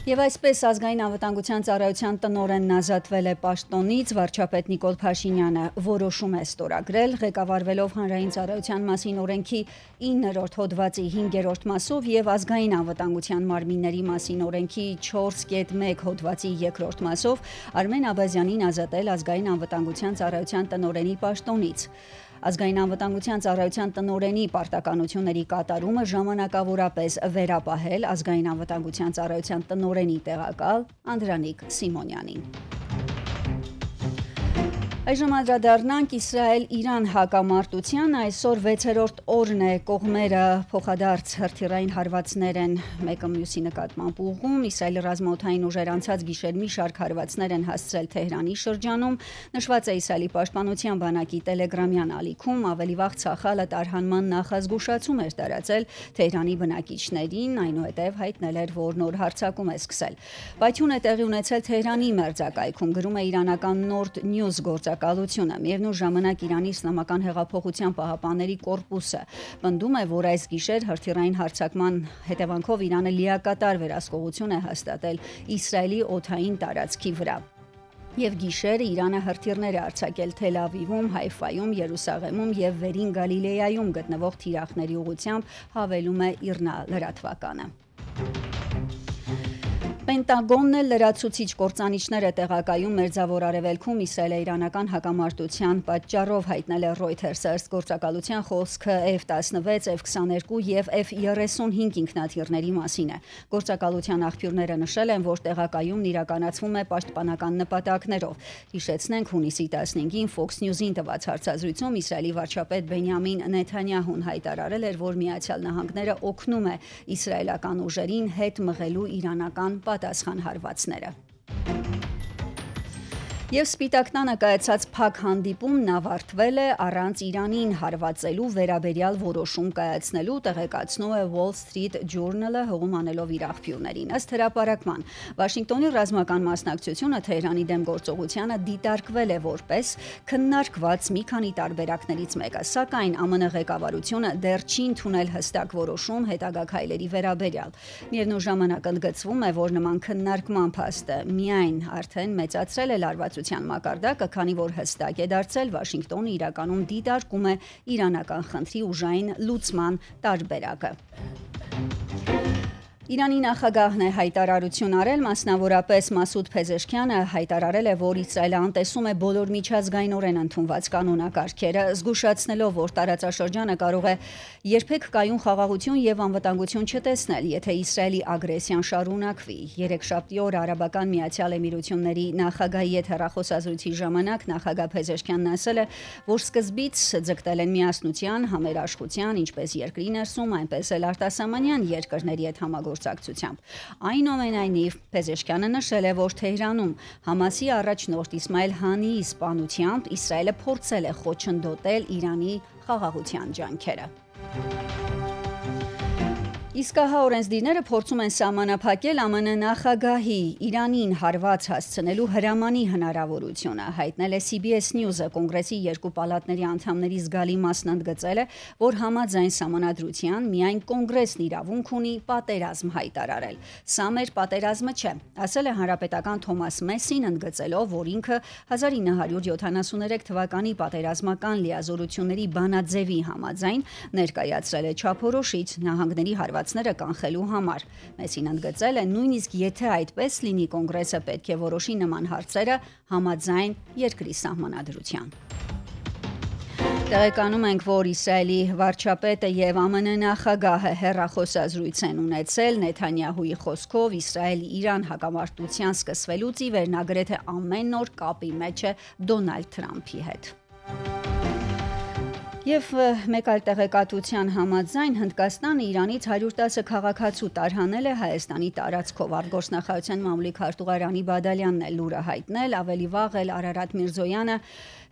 H: Եվ այսպես ազգային անվտանգության ծառայության տնօրենն ազատվել է պաշտոնից, վարչապետ Նիկոլ Փաշինյանը որոշում է ստորագրել, ղեկավարվելով հանրային ծառայության մասին օրենքի 9-րդ հոդվածի 5-րդ մասով եւ ազգային անվտանգության մարմինների մասին օրենքի 4.1 հոդվածի 2-րդ մասով Արմեն Աբազյանին ազատել ազգային անվտանգության ծառայության տնօրենի պաշտոնից։ Ազգային անվտանգության ծառայության տնօրենի պարտականությունների կատարումը ժամանակավորապես վերապահել ազգային անվտանգության ծառայության տնօրենի տեղակալ Անդրանիկ Սիմոնյանին։ Այժմ անդրադառնանք Իսրայել-Իրան հակամարտության, այսօր 6-րդ օրն է, կողմերը փոխադարձ հրթիռային հարվածներ են մեկը մյուսի նկատմամբ ուղղում, Իսրայելի ռազմաօդային ուժեր անցած գիշեր մի շարք հարվածներ են հասցրել Թեհրանի շրջանում, նշված է Իսրայելի պաշտպանության բանակի տելեգրամյան ալիքում, ավելի վաղ Ցախալը տարհանման նախազգուշացում էր տարածել Թեհրանի բնակիչներին, այնուհետև հայտնել էր, որ նոր հարձակում է սկսել։ Պայթյուն է տեղի ունեցել Թեհրանի մերձակայքում, գրում է իրանական Nord News գործակալությունը, միևնույն ժամանակ Իրանի Իսլամական հեղափոխության պահապանների կորպուսը պնդում է, որ այս գիշեր հրթիռային հարձակման հետևանքով Իրանը լիակատար վերահսկողություն է հաստատել Իսրայելի օդային տարածքի վրա։ Եվ գիշերը Իրանը հրթիռներ է արձակել Թել Ավիվում, Հայֆայում, Երուսաղեմում եւ Վերին Գալիլեայում գտնվող թիրախների ուղղությամբ, հավելում է ԻՌՆԱ լրատվականը։ Պենտագոնն էլ լրացուցիչ կործանիչներ է տեղակայում Մերձավոր Արևելքում իսրայելо-իրանական հակամարտության պատճառով, հայտնել է Reuters-ը, ըստ գործակալության խոսքը F-16, F-22 եւ F-35 ինքնաթիռների մասին է։ Գործակալության աղբյուրները նշել են, որ տեղակայումն իրականացվում է պաշտպանական նպատակներով։ Հիշեցնենք, հունիսի 15-ին Fox News-ին տված հարցազրույցում Իսրայելի վարչապետ Բենյամին Նեթանյահուն հայտարարել էր, որ Միացյալ Նահանգները օգնում է իսրայելական ուժերին հետ մղելու իրանական պատասխան հարվածները։ Եվ Սպիտակտանը կայացած փակ հանդիպումն ավարտվել է առանց Իրանին հարվածելու վերաբերյալ որոշում կայացնելու, տեղեկացնում է Wall Street Journal-ը հողում անելով իր աղբյուրներին։ Ըստ հրապարակման, Վաշինգտոնի ռազմական մասնակցությունը Թեհրանի դեմ գործողությանը դիտարկվել է որպես քննարկված մի քանի տարբերակներից մեկը, սակայն ԱՄՆ ղեկավարությունը դեռ չի ընդունել հստակ որոշում հետագա քայլերի վերաբերյալ։ Միևնույն ժամանակ ընդգծվում է, որ նման քննարկման փաստը միայն արդեն մեծացրել է լարվածության մակարդակը, քանի որ հստակ է դարձել Վաշինգտոնը իրականում դիտարկում է իրանական խնդրի ուժային լուծման տարբերակը։ Իրանի նախագահն է հայտարարություն արել, մասնավորապես Մասուդ Փեզեշքյանը հայտարարել է, որ Իսրայելը անտեսում է բոլոր միջազգայինորեն ընդունված կանոնակարգերը, զգուշացնելով, որ տարածաշրջանը կարող է երբեք կայուն խաղաղություն եւ անվտանգություն չտեսնել, եթե Իսրայելի ագրեսիան շարունակվի։ Երեքշաբթի օրը Արաբական Միացյալ Էմիրությունների նախագահի հետ հեռախոսազրույցի ժամանակ նախագահ Փեզեշքյանն ասել է, որ սկզբից ձգտել են միասնության, համերաշխության, ինչպես երկրի ներսում, այնպես էլ արտասահմանյան երկրների հետ համագործակցությամբ։ Այնուամենայնիվ, Փեզեշքյանը նշել է, որ Թեհրանում Համասի առաջնորդ Իսմայել Հանիի սպանությամբ Իսրայելը փորձել է խոչընդոտել Իրանի խաղաղության ջանքերը։ Իսկ հա օրենսդիրները փորձում են սահմանափակել ԱՄՆ նախագահի Իրանին հարված հասցնելու հրամանի հնարավորությունը, հայտնել է CBS News-ը, կոնգրեսի երկու պալատների անդամների զգալի մասն ընդգծել է, որ համաձայն սահմանադրության միայն կոնգրեսն իրավունք ունի պատերազմ հայտարարել։ Սա մեր պատերազմը չէ, ասել է հանրապետական Թոմաս Մեսին, ընդգծելով, որ ինքը 1973 թվականի պատերազմական լիազորությունների բանաձևի համաձայն ներկայացրել է չափորոշիչ նահանգների հարվածները կանխելու համար։ Մեսին ընդգծել է, նույնիսկ եթե այդպես լինի, կոնգրեսը պետք է որոշի նման հարցերը համաձայն երկրի սահմանադրության։ Տեղեկանում ենք, որ Իսրայելի վարչապետը եւ ԱՄՆ նախագահը հեռախոսազրույց են ունեցել, Նեթանյահուի խոսքով Իսրայել-Իրան հակամարտության սկսվելուց ի վեր նա գրեթե ամեն օր կապի մեջ է Դոնալդ Թրամփի հետ։ Եվ մեկ այլ տեղեկատվության համաձայն Հնդկաստանը Իրանից 110 քաղաքացու տարհանել է Հայաստանի տարածքով։ Արտգործնախարարության մամուլի քարտուղար Անի Բադալյանն է լուրը հայտնել, ավելի վաղ էլ Արարատ Միրզոյանը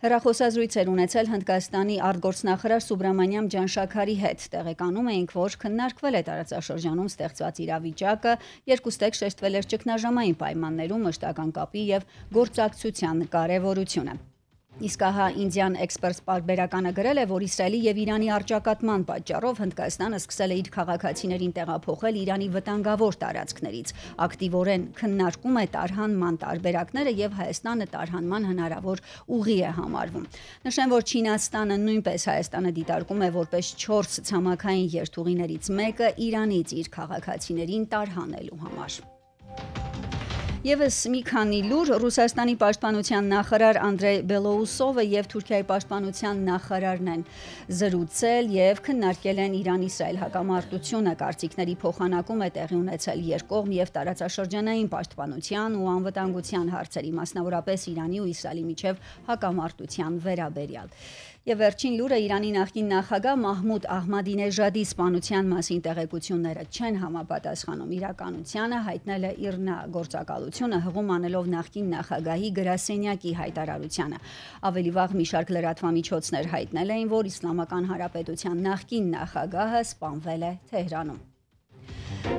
H: հեռախոսազրույց էր ունեցել Հնդկաստանի արտգործնախարար Սուբրամանյամ Ջանշաքարի հետ։ Տեղեկանում էինք, որ քննարկվել է տարածաշրջանում ստեղծված իրավիճակը, երկուստեք շեշտվել էր ճգնաժամային պայմաններում մշտական կապի եւ գործակցության կարեւորությունը։ Իսկ հա Indian Express պարբերականը գրել է, որ Իսրայելի եւ Իրանի առճակատման պատճառով Հնդկաստանը սկսել է իր քաղաքացիներին տեղափոխել Իրանի վտանգավոր տարածքներից, ակտիվորեն քննարկում է տարհանման տարբերակները եւ Հայաստանը տարհանման հնարավոր ուղի է համարվում։ Նշեմ, որ Չինաստանը նույնպես Հայաստանը դիտարկում է որպես 4 ցամաքային երթուղիներից մեկը Իրանից իր քաղաքացիներին տարհանելու համար։ Եվս մի քանի լուր Ռուսաստանի պաշտպանության նախարար Անդրեյ Բելոուսովը եւ Թուրքիայի պաշտպանության նախարարն են զրուցել եւ քննարկել են Իրան-Իսրայել հակամարտությունը, կարծիքների փոխանակում է տեղի ունեցել երկկողմ եւ տարածաշրջանային պաշտպանության ու անվտանգության հարցերի, մասնավորապես Իրանի ու Իսրայելի միջև հակամարտության վերաբերյալ։ Եվ վերջին լուրը Իրանի նախկին նախագահ Մահմուդ Ահմադինեժադի սպանության մասին տեղեկությունները չեն համապատասխանում իրականությանը, հայտնել է ԻՌՆԱ գործակալությունը հղում անելով նախկին նախագահի գրասենյակի հայտարարությանը։ Ավելի վաղ մի շարք լրատվամիջոցներ հայտնել էին, որ Իսլամական Հանրապետության նախկին նախագահը սպանվել է Թեհրանում։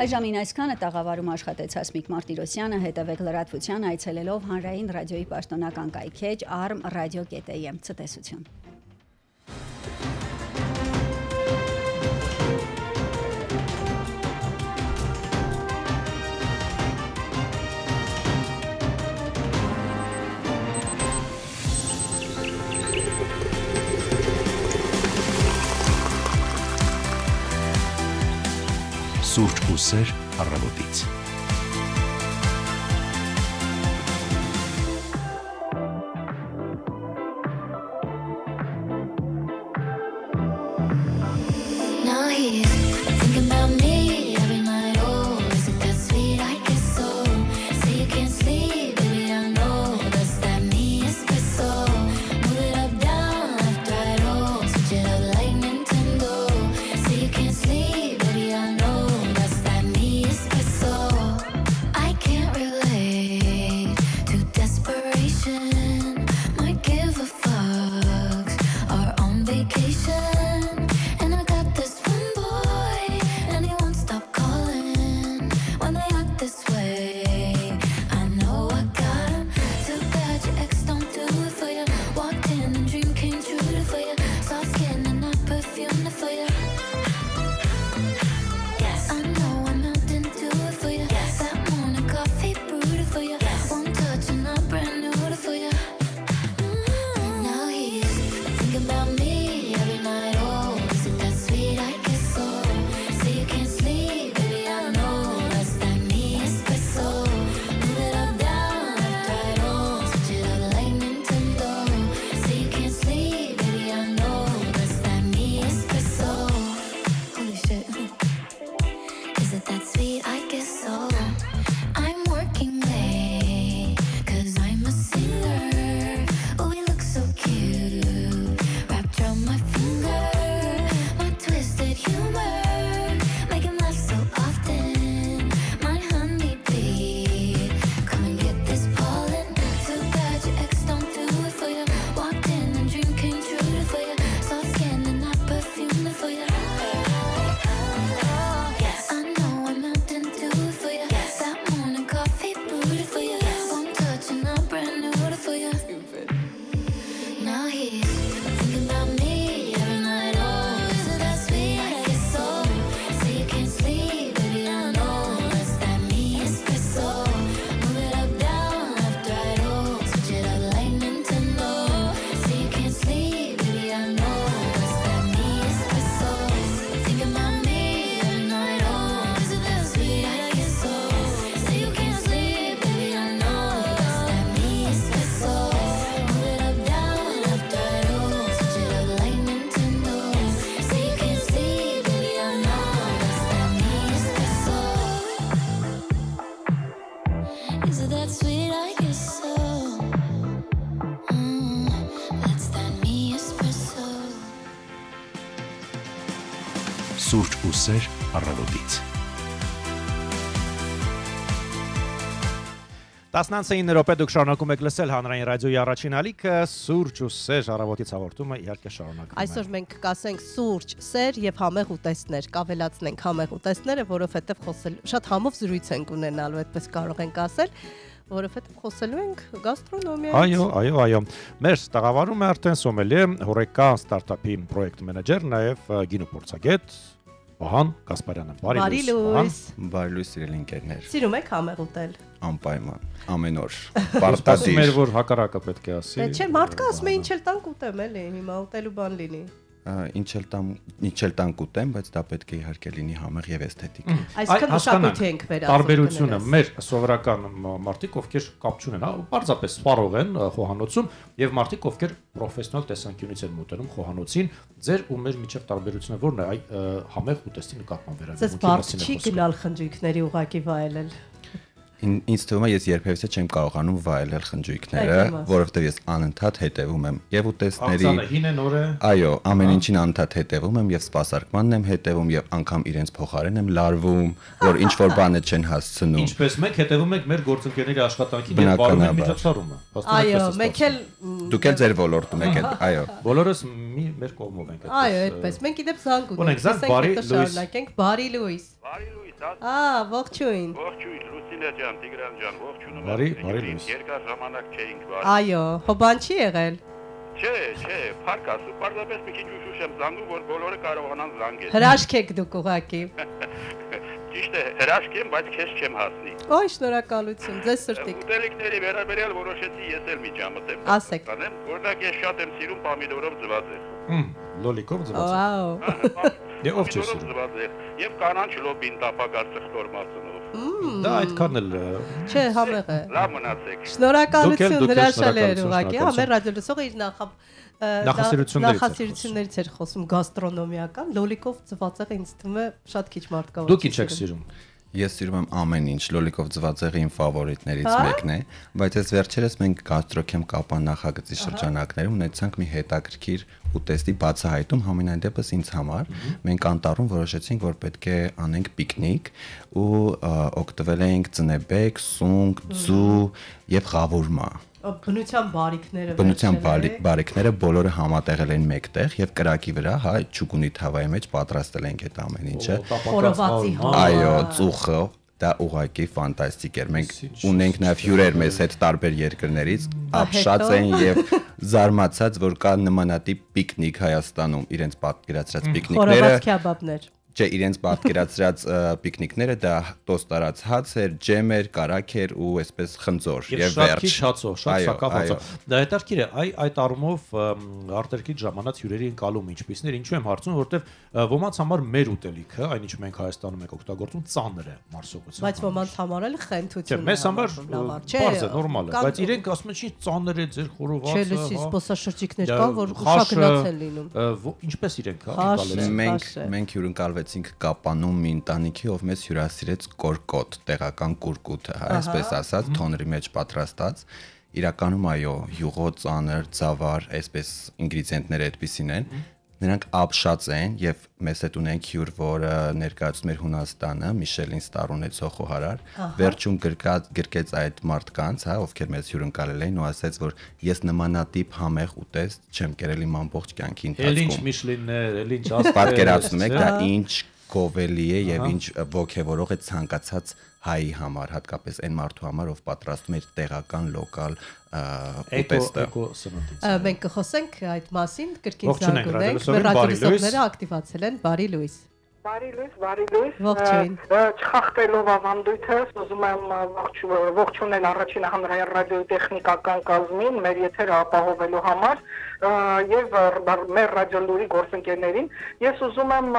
H: Այժմին այսքանը տաղավարում աշխատեց Հասմիկ Մարտիրոսյանը, հետևեք լրատվության այցելելով Հանրային ռադիոյի պաշտոնական կայքեջ arm.radio.am ցտեսություն։
A: Սուրճ ու սեր առավոտից։
D: Now here, thinking about me every night. Oh, is it that sweet? I guess so. Say you can't sleep, baby, I know that's that me espresso. Move it up, down, left, right, oh, switch it up like Nintendo. Say you can't sleep, baby, I know that's that me espresso. Is it that sweet? I guess so. That's that me espresso.
A: Սուրճ ու սեր առավոտից։
B: 19 րոպե դուք շարունակում եք լսել հանրային ռադիոյի առաջին ալիքը Սուրճ ու սեր առավոտից հաղորդումը իհարկե շարունակվում է։
C: Այսօր մենք կասենք սուրճ, սեր եւ համեղ ուտեստներ, կավելացնենք համեղ ուտեստները, որովհետեւ խոսել շատ համով զրույց ենք ունենալու, այդպես կարող ենք ասել, որովհետեւ խոսելու ենք գաստրոնոմիայից։
B: Այո։ Մեր տաղավարում է արդեն սոմելիե Հորեկա ստարտափի պրոյեկտ մենեջեր, նաեւ գինու փորձագետ Վահան Գասպարյանը։
C: Բարի լույս։
I: Բարի լույս սիրելի ընկերներ։
C: Սիրում եք համեղ ուտել։
I: Անպայման, ամեն օր։
B: Պարտադիր։ Մեր որ հակառակը պետք է ասի։
C: Չէ, մարդկա ասում է ինչ էլ տանք ուտեմ, էլի, հիմա ուտելու բան լինի։
I: Ինչ էլ տան կուտեմ, բայց դա պետք է իհարկե լինի համեղ եւ էսթետիկ։
C: Այսինքն մշակույթի ենք վերածում։
B: Տարբերությունը մեր սովորական մարդիկ, ովքեր կապ չունեն, պարզապես սպառող են խոհանոցում եւ մարդիկ, ովքեր պրոֆեսիոնալ տեսանկյունից են մոտենում խոհանոցին, ձեր ու մեր միջև տարբերությունը ո՞րն է այ համեղ ուտեստի նկատմամբ
C: վերաբերյալ։ Ձեզ բարձ չի գնալ խնջույքների ուղակի վայելել։
I: Ինձ թվում է ես երբևէ չեմ կարողանում վայելել խնջույքները, որովհետև ես անընդհատ հետևում եմ եւ ուտեստների։
B: Հին է նոր է։
I: Այո, ամեն ինչին անընդհատ հետևում եմ եւ սպասարկմանն եմ հետևում եւ անգամ իրենց փոխարեն եմ լարվում, որ ինչ որ բանը չեն հասցնում։
B: Ինչպես մենք հետևում ենք մեր գործընկերների աշխատանքին եւ բարում ենք միջոցառումը։
C: Այո, մենք էլ
I: դուք էլ ձեր ոլորտում եք, այո։
B: Բոլորս մեր կողմով ենք այդպես։
C: Այո, այդպես։ Մենք իդեպ զանգ ունենք։ Բարի լույս։ Ողջույն։
J: Ողջույն, Լուսինե ջան, Տիգրան ջան, ողջունում եմ։
B: Բարի լույս։
J: Երկար ժամանակ չէինք բարի։
C: Այո, հոբան չի եղել։
J: Չէ, փառք ասու, պարզապես մի քիչ ուշ եմ զանգում, որ բոլորը կարողանան զանգել։
C: Հրաշք եք դուք ուղակի։
J: Ճիշտ է, հրաշք եմ, բայց քեզ չեմ հասնի։
C: Ոյ, շնորհակալություն, ձեզ սրտիկ։
J: Ուտելիքների վերաբերյալ որոշեցի ես էլ մի ջամտեմ։
C: Ասեք։
J: Օրինակ ես շատ եմ սիրում պամիդորով ձվածեղ։
B: Լոլիկով ձվածեղ։
C: Վաու։
B: Դե ով չի սիրում։
J: Եվ կանանչ լոբին տապակար ծխտորմացնով։
B: Դա այդքան էլ
C: Չէ, համեղ է։
J: Լավ մնացեք։
C: Շնորհակալություն, հրաշալի էր ուղղակի։ Մեր ռադիոլսողը իր
B: նախասիրություններից
C: էր խոսում գաստրոնոմիական, լոլիկով ձվածեղը ինձ թվում է շատ քիչ մարդ կա։
B: Դուք ինչ եք սիրում։
I: Ես սիրում եմ ամեն ինչ, լոլիկով ձվածեղը իմ ֆավորիտներից մեկն է, բայց այս վերջերս մենք գաստրոքեմ կապան նախագծի շրջանակներում ունեցանք մի հետաքրքիր ուտեստի բացահայտում համենայն դեպս ինձ համար։ Մենք անտառում որոշեցինք, որ պետք է անենք պիկնիկ ու օգտվել ենք ծնեբեկ, սունկ, ձու եւ խավուրմա։
C: Բնության բարիքները
I: Բնության բարիքները բոլորը համատեղել են մեկտեղ եւ կրակի վրա, հա, ճուգունի թավայի մեջ պատրաստել ենք այդ ամեն ինչը։
C: Խորովածի համար։
I: Այո, ծուխը դա ուղղակի ֆանտաստիկ էր։ Մենք ունենք նաեւ հյուրեր մեզ հետ տարբեր երկրներից, ապշած են եւ զարմացած, որ կա նմանատիպ պիկնիկ Հայաստանում, իրենց պատկերացրած պիկնիկները։
C: Խորոված քեբաբներ։
I: Չէ, իրենց պատկերացրած պիկնիկները դա տոստարած հաց էր, ջեմ էր, կարակ էր ու այսպես խնձոր եւ վերջ։
B: Շատ սակավ հացով։ Դա հետաքրքիր է, այդ առումով արտերկրից ժամանած հյուրերի ընկալումը ինչպիսներ, ինչու եմ հարցնում, որովհետեւ ոմանց համար մեր ուտելիքը, այնինչ մենք Հայաստանում ենք օգտագործում, ծանր է մարսողություն։
C: Բայց ոմանց համար էլ խենթություն է։
B: Մեզ համար բարձ է, նորմալ է, բայց իրենք ասում են, չի ծանր է ձեր խորովածը։
C: Չէ, լսի, սպասաշրջիկներ կան, որ ուշագրած են լինում։
B: Ինչպես իրենք,
I: մենք հյուրընկալվեցինք Կապանում մի ընտանիքի, ով մեզ հյուրասիրեց կորկոտ, տեղական կուրկուտը, հա, այսպես ասած, թոնրի մեջ պատրաստած։ Իրականում այո, յուղո ծանր, ծավալ, այսպես ինգրեդիենտները այդպիսին են։ Նրանք ապշած են եւ մեզ հետ ունենք հյուր, որը ներկայացնում էր Հունաստանը, Միշելին ստար ունեցող խոհարար, վերջում գրկեց այդ մարդկանց, հա, ովքեր մեզ հյուրընկալել էին ու ասաց, որ ես նմանատիպ համեղ ուտեստ չեմ կերել իմ ամբողջ կյանքի ընթացքում։
B: Էլ ինչ Միշելիններ, էլ ինչ աստղեր։
I: Պատկերացնում եք, դա ինչ գովելի է եւ ինչ ոգևորող է ցանկացած հայի համար, հատկապես այն մարդու համար, ով պատրաստում էր տեղական լոկալ ուտեստը։
C: Մենք կխոսենք այդ մասին, կրկին զարգունենք, մեր ռադիոլսողները ակտիվացել են, բարի լույս։
K: Բարի լույս։
C: Ողջույն։
K: Չխախտելով ավանդույթս, ուզում եմ ողջունել առաջին հանրային ռադիոտեխնիկական կազմին, մեր եթերը ապահովելու համար եւ մեր ռադիոլուրի գործընկերներին։ Ես ուզում եմ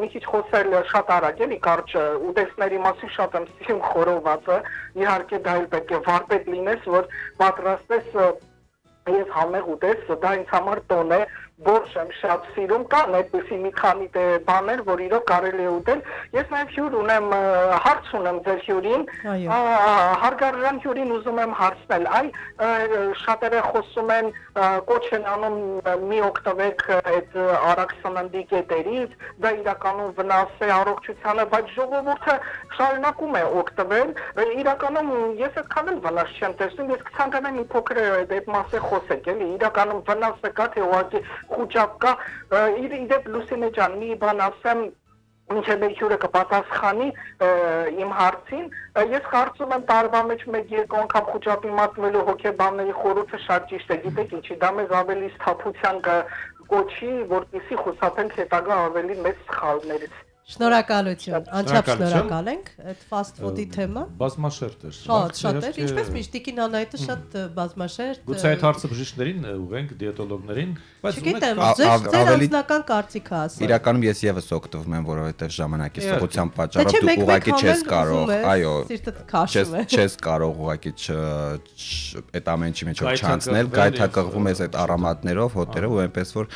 K: մի քիչ խոսել շատ արագ, էլի կարճ ուտեստների մասին շատ եմ սիրում խորովածը, իհարկե դա էլ պետք է վարպետ լինես, որ պատրաստես ես համեղ ուտես, դա ինձ համար տոն է, բորշ եմ շատ սիրում, կան այդպիսի մի քանի բաներ, որ իրոք կարելի է ուտել։ Ես նաև հյուր ունեմ, հարց ունեմ ձեր հյուրին, հարգարժան հյուրին ուզում եմ հարցնել, շատերը խոսում են, կոչ են անում մի օգտվեք այդ արագ սննդի կետերից, դա իրականում վնաս է առողջությանը, բայց ժողովուրդը շարունակում է օգտվել, իրականում ես այդքան էլ վնաս չեմ տեսնում, ես կցանկանամ մի փոքր այդ մասը խոսեք, էլի, իրականում վնասը կա, թե ուղղակի խուճապ կա, իդեպ Լուսինե ջան, մի բան ասեմ, մինչև մեր հյուրը կպատասխանի իմ հարցին, ես կարծում եմ տարվա մեջ 1-2 անգամ խուճապի մատնվելու հոգեբանների խորհուրդը շատ ճիշտ է, գիտեք ինչի, դա մեզ ավելի սթափության կոչի, որպեսզի խուսափենք հետագա ավելի մեծ սխալներից։
C: Շնորհակալություն, անչափ շնորհակալ ենք այդ fast food-ի թեման։
B: Բազմաշերտ էր։
C: Շատ էր, ինչպես միշտ Տիկին Անահիտը շատ բազմաշերտ։
B: Գուցե այդ հարցը բժիշկներին ուղենք, դիետոլոգներին, բայց
C: չգիտեմ, ձեր անձնական կարծիքը ասեք։
I: Իրականում ես եւս օգտվում եմ, որովհետեւ ժամանակի սղության պատճառով դու ուղղակի չես կարող, այո, չես կարող ուղղակի այդ ամենի միջով չանցնել, գայթակղվում ես այդ արամատներով, հոտերով ու այնպես որ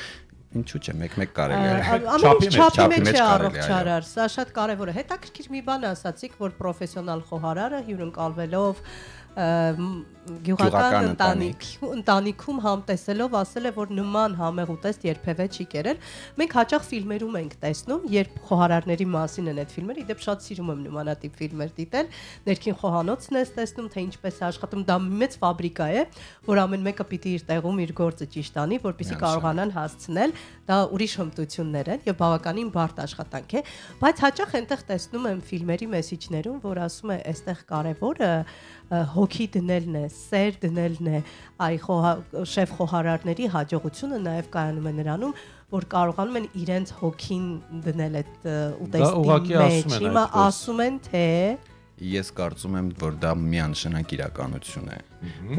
I: ինչու՞ չէ, մեկ-մեկ կարելի է։
C: Չափի մեջ առողջարար, սա շատ կարևոր է։ Հետաքրքիր մի բան ասացիք, որ պրոֆեսիոնալ խոհարարը հյուրընկալվելով գյուղական ընտանիքում համտեսելով ասել է, որ նման համեղ ուտեստ երբևէ չի կերել։ Մենք հաճախ ֆիլմերում ենք տեսնում, երբ խոհարարների մասին են այդ ֆիլմերը, իդեպ շատ սիրում եմ նմանատիպ ֆիլմեր դիտել, ներքին խոհանոցն ես տեսնում, թե ինչպես է աշխատում, դա մեծ ֆաբրիկա է, որ ամեն մեկը պիտի իր տեղում իր գործը ճիշտ անի, որպեսզի կարողանան հասցնել, դա ուրիշ հմտություններ են եւ բավականին բարդ աշխատանք է, բայց հաճախ այնտեղ տեսնում եմ ֆիլմերի մեսիջներում, որ ասում է, այստեղ կարևորը հոգի դնելն է, սեր դնելն է, շեֆ խոհարարների հաջողությունը նաև կայանում է նրանում, որ կարողանում են իրենց հոգին դնել այդ ուտեստի մեջ, հիմա ասում են, թե
I: ես կարծում եմ, որ դա միանշանակ իրականություն է,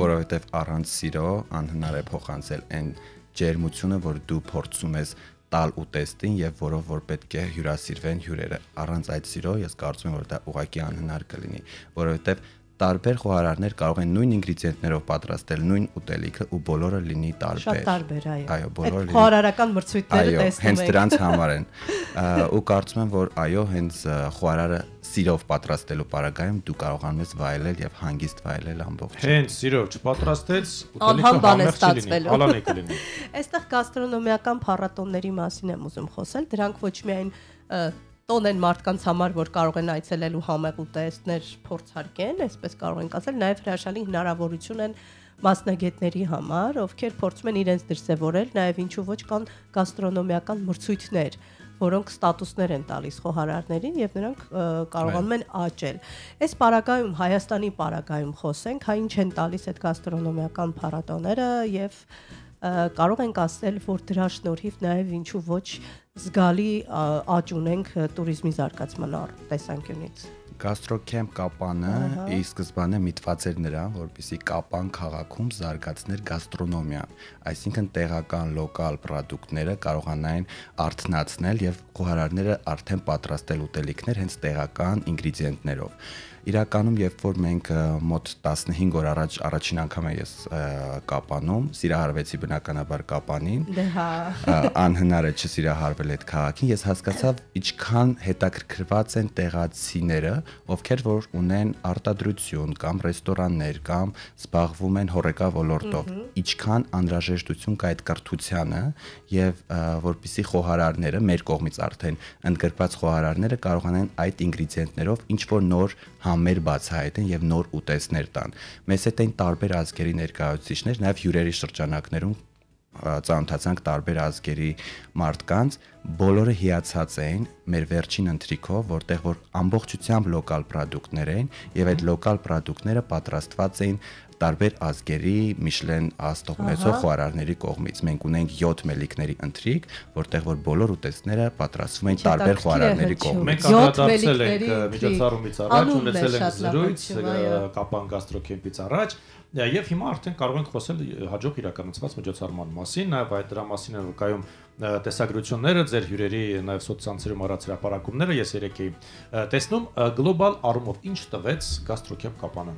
I: որովհետև առանց սիրո անհնար է փոխանցել այն ջերմությունը, որ դու փորձում ես տալ ուտեստին եւ որով որ պետք է հյուրասիրվեն հյուրերը։ Առանց այդ սիրո ես կարծում եմ, որ դա ուղղակի անհնար կլինի, որովհետև տարբեր խոհարարներ կարող են նույն ինգրեդիենտներով պատրաստել նույն ուտելիքը ու բոլորը լինի տարբեր։
C: Շատ տարբեր, այո։
I: Այո, բոլորը լինի։
C: Խոհարարական մրցույթները տեսնում ենք։
I: Հենց դրանց համար են։ Ու կարծում եմ, որ այո, հենց խոհարարը սիրով պատրաստելու պարագայում դու կարողանում ես վայելել եւ հանգիստ վայելել ամբողջ։
B: Հենց սիրով չպատրաստեց, ուտելիքը համեղ չի լինի, ալանի կլինի։
C: Այստեղ գաստրոնոմիական փառատոնների մասին եմ ուզում խոսել, դրանք ոչ միայն տոն են մարդկանց համար, որ կարող են այցելել ու համեղ ուտեստներ փորձարկեն, այսպես կարող ենք ասել, նաև հրաշալի հնարավորություն են մասնագետների համար, ովքեր փորձում են իրենց դրսևորել, նաև ինչու ոչ կան գաստրոնոմիական մրցույթներ, որոնք ստատուսներ են տալիս խոհարարներին եւ նրանք կարողանում են աճել։ Այս պարագայում Հայաստանի պարագայում խոսենք, հա ինչ են տալիս այդ գաստրոնոմիական փառատոները եւ կարող ենք ասել, որ դրա շնորհիվ նաև ինչու ոչ զգալի աճ ունենք туриզմի զարգացման տեսանկյունից։
I: Գաստրոքեմփ Կապանը ի սկզբանե միտված էր նրան, որպեսզի Կապան քաղաքում զարգացներ գաստրոնոմիան, այսինքն տեղական լոկալ պրոդուկտները կարողանային արթնացնել եւ խոհարարները արդեն պատրաստել ուտելիքներ հենց տեղական ինգրեդիենտներով։ Իրականում երբ որ մենք մոտ 15 օր առաջ առաջին անգամ ես Կապանում սիրահարվեցի բնականաբար Կապանին, անհնար է չսիրահարվել այդ քաղաքին, ես հասկացա ինչքան հետաքրքրված են տեղացիները, ովքեր որ ունեն արտադրություն կամ ռեստորաններ կամ զբաղվում են հոռեկա ոլորտով, ինչքան անհրաժեշտություն կա այդ կրթությանը եւ որպեսզի խոհարարները մեր կողմից արդեն ընդգրկված խոհարարները կարողանան այդ ինգրեդիենտներով ինչ որ նոր համեր բացահայտեն եւ նոր ուտեստներ տան։ Մեզ հետ են տարբեր ազգերի ներկայացուցիչներ, նաեւ հյուրերի շրջանակներում ծանոթացանք տարբեր ազգերի մարդկանց, բոլորը հիացած էին մեր վերջին ընթրիքով, որտեղ որ ամբողջությամբ լոկալ պրոդուկտներ են եւ այդ լոկալ պրոդուկտները պատրաստված էին տարբեր ազգերի Միշլեն աստղ ունեցող խոհարարների կողմից։ Մենք ունենք 7 մելիքների ընթրիք, որտեղ որ բոլոր ուտեստները պատրաստվում են տարբեր խոհարարների կողմից։
B: Մենք անդրադարձել ենք միջոցառումից առաջ, ունեցել ենք զրույց Կապան գաստրոքեմփից առաջ, եւ հիմա արդեն կարող ենք խոսել հաջող իրականացված միջոցառման մասին, նաեւ այդ դրա մասին են վկայում տեսագրությունները, ձեր հյուրերի նաեւ սոցցանցերում առած հրապարակումները, ես երեք էի տեսնում գլոբալ առումով ինչ տվեց գաստրոքեմփ Կապանը։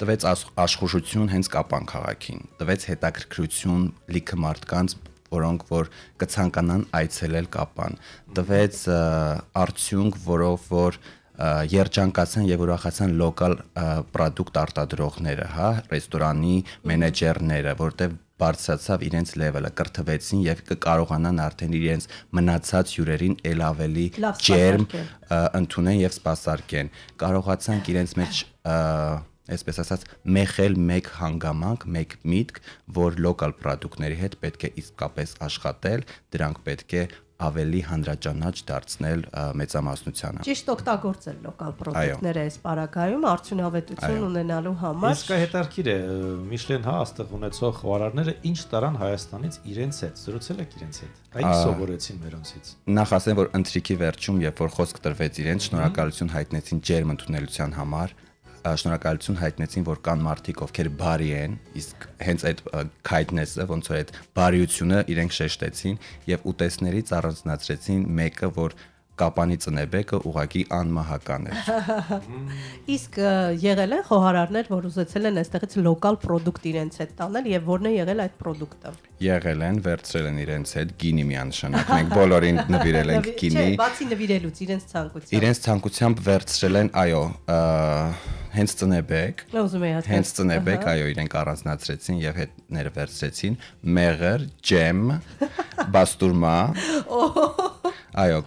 I: Տվեց աշխուժություն հենց Կապան քաղաքին, տվեց հետաքրքրություն լիքը մարդկանց որոնք որ կցանկանան այցելել Կապան։ Տվեց արդյունք, որով որ երջանկացան եւ ուրախացան լոկալ պրոդուկտ արտադրողները, հա, ռեստորանի մենեջերները, որտեղ բարձրացավ իրենց լեվելը, կրթվեցին եւ կկարողանան արդեն իրենց մնացած հյուրերին ել ավելի ջերմ ընդունեն եւ սպասարկեն։ Կարողացանք իրենց մեջ այսպես ասած մեխել մեկ հանգամանք, մեկ միտք, որ լոկալ պրոդուկտների հետ պետք է իսկապես աշխատել, դրանք պետք է ավելի հանրաճանաչ դարձնել մեծամասնությանը։
C: Ճիշտ օգտագործել լոկալ պրոդուկտները այս պարագայում արդյունավետություն ունենալու համար։
B: Իսկ հետարքիր է Միշլեն հա աստղ ունեցող խոհարարները ինչ տարան Հայաստանից իրենց հետ, զրուցել եք իրենց հետ։ Այդ սովորեցին մերոնցից։
I: Նախ ասեմ, որ ընթրիքի վերջում, երբ որ խոսք տրվեց իրենց, շնորհակալություն հայտնեցին ջերմ ընդունելության համար։ Շնորհակալություն հայտնեցին, որ կան մարդիկ, ովքեր բարի են, իսկ հենց այդ kindness-ը, ոնց որ այդ բարիությունը իրենք շեշտեցին եւ ուտեստներից առանձնացրեցին մեկը, որ Կապանի ծնեբեկը ուղակի անմահական էր։
C: Իսկ եղել են խոհարարներ, որ ուզեցել են այստեղից լոկալ պրոդուկտ իրենց հետ տանել եւ որն է եղել այդ պրոդուկտը։
I: Եղել են, վերցրել են իրենց հետ գինի միանշանակ։ Մենք բոլորին նվիրել ենք գինի։
C: Չէ, բացի նվիրելուց իրենց ցանկությամբ։
I: Իրենց ցանկությամբ վերցրել են, այո, հենց ծնեբեք։ Հենց ծնեբեք, այո, իրենք առանձնացրեցին եւ հետները վերցրեցին մեղր, ջեմ, բաստուրմա։ Այո,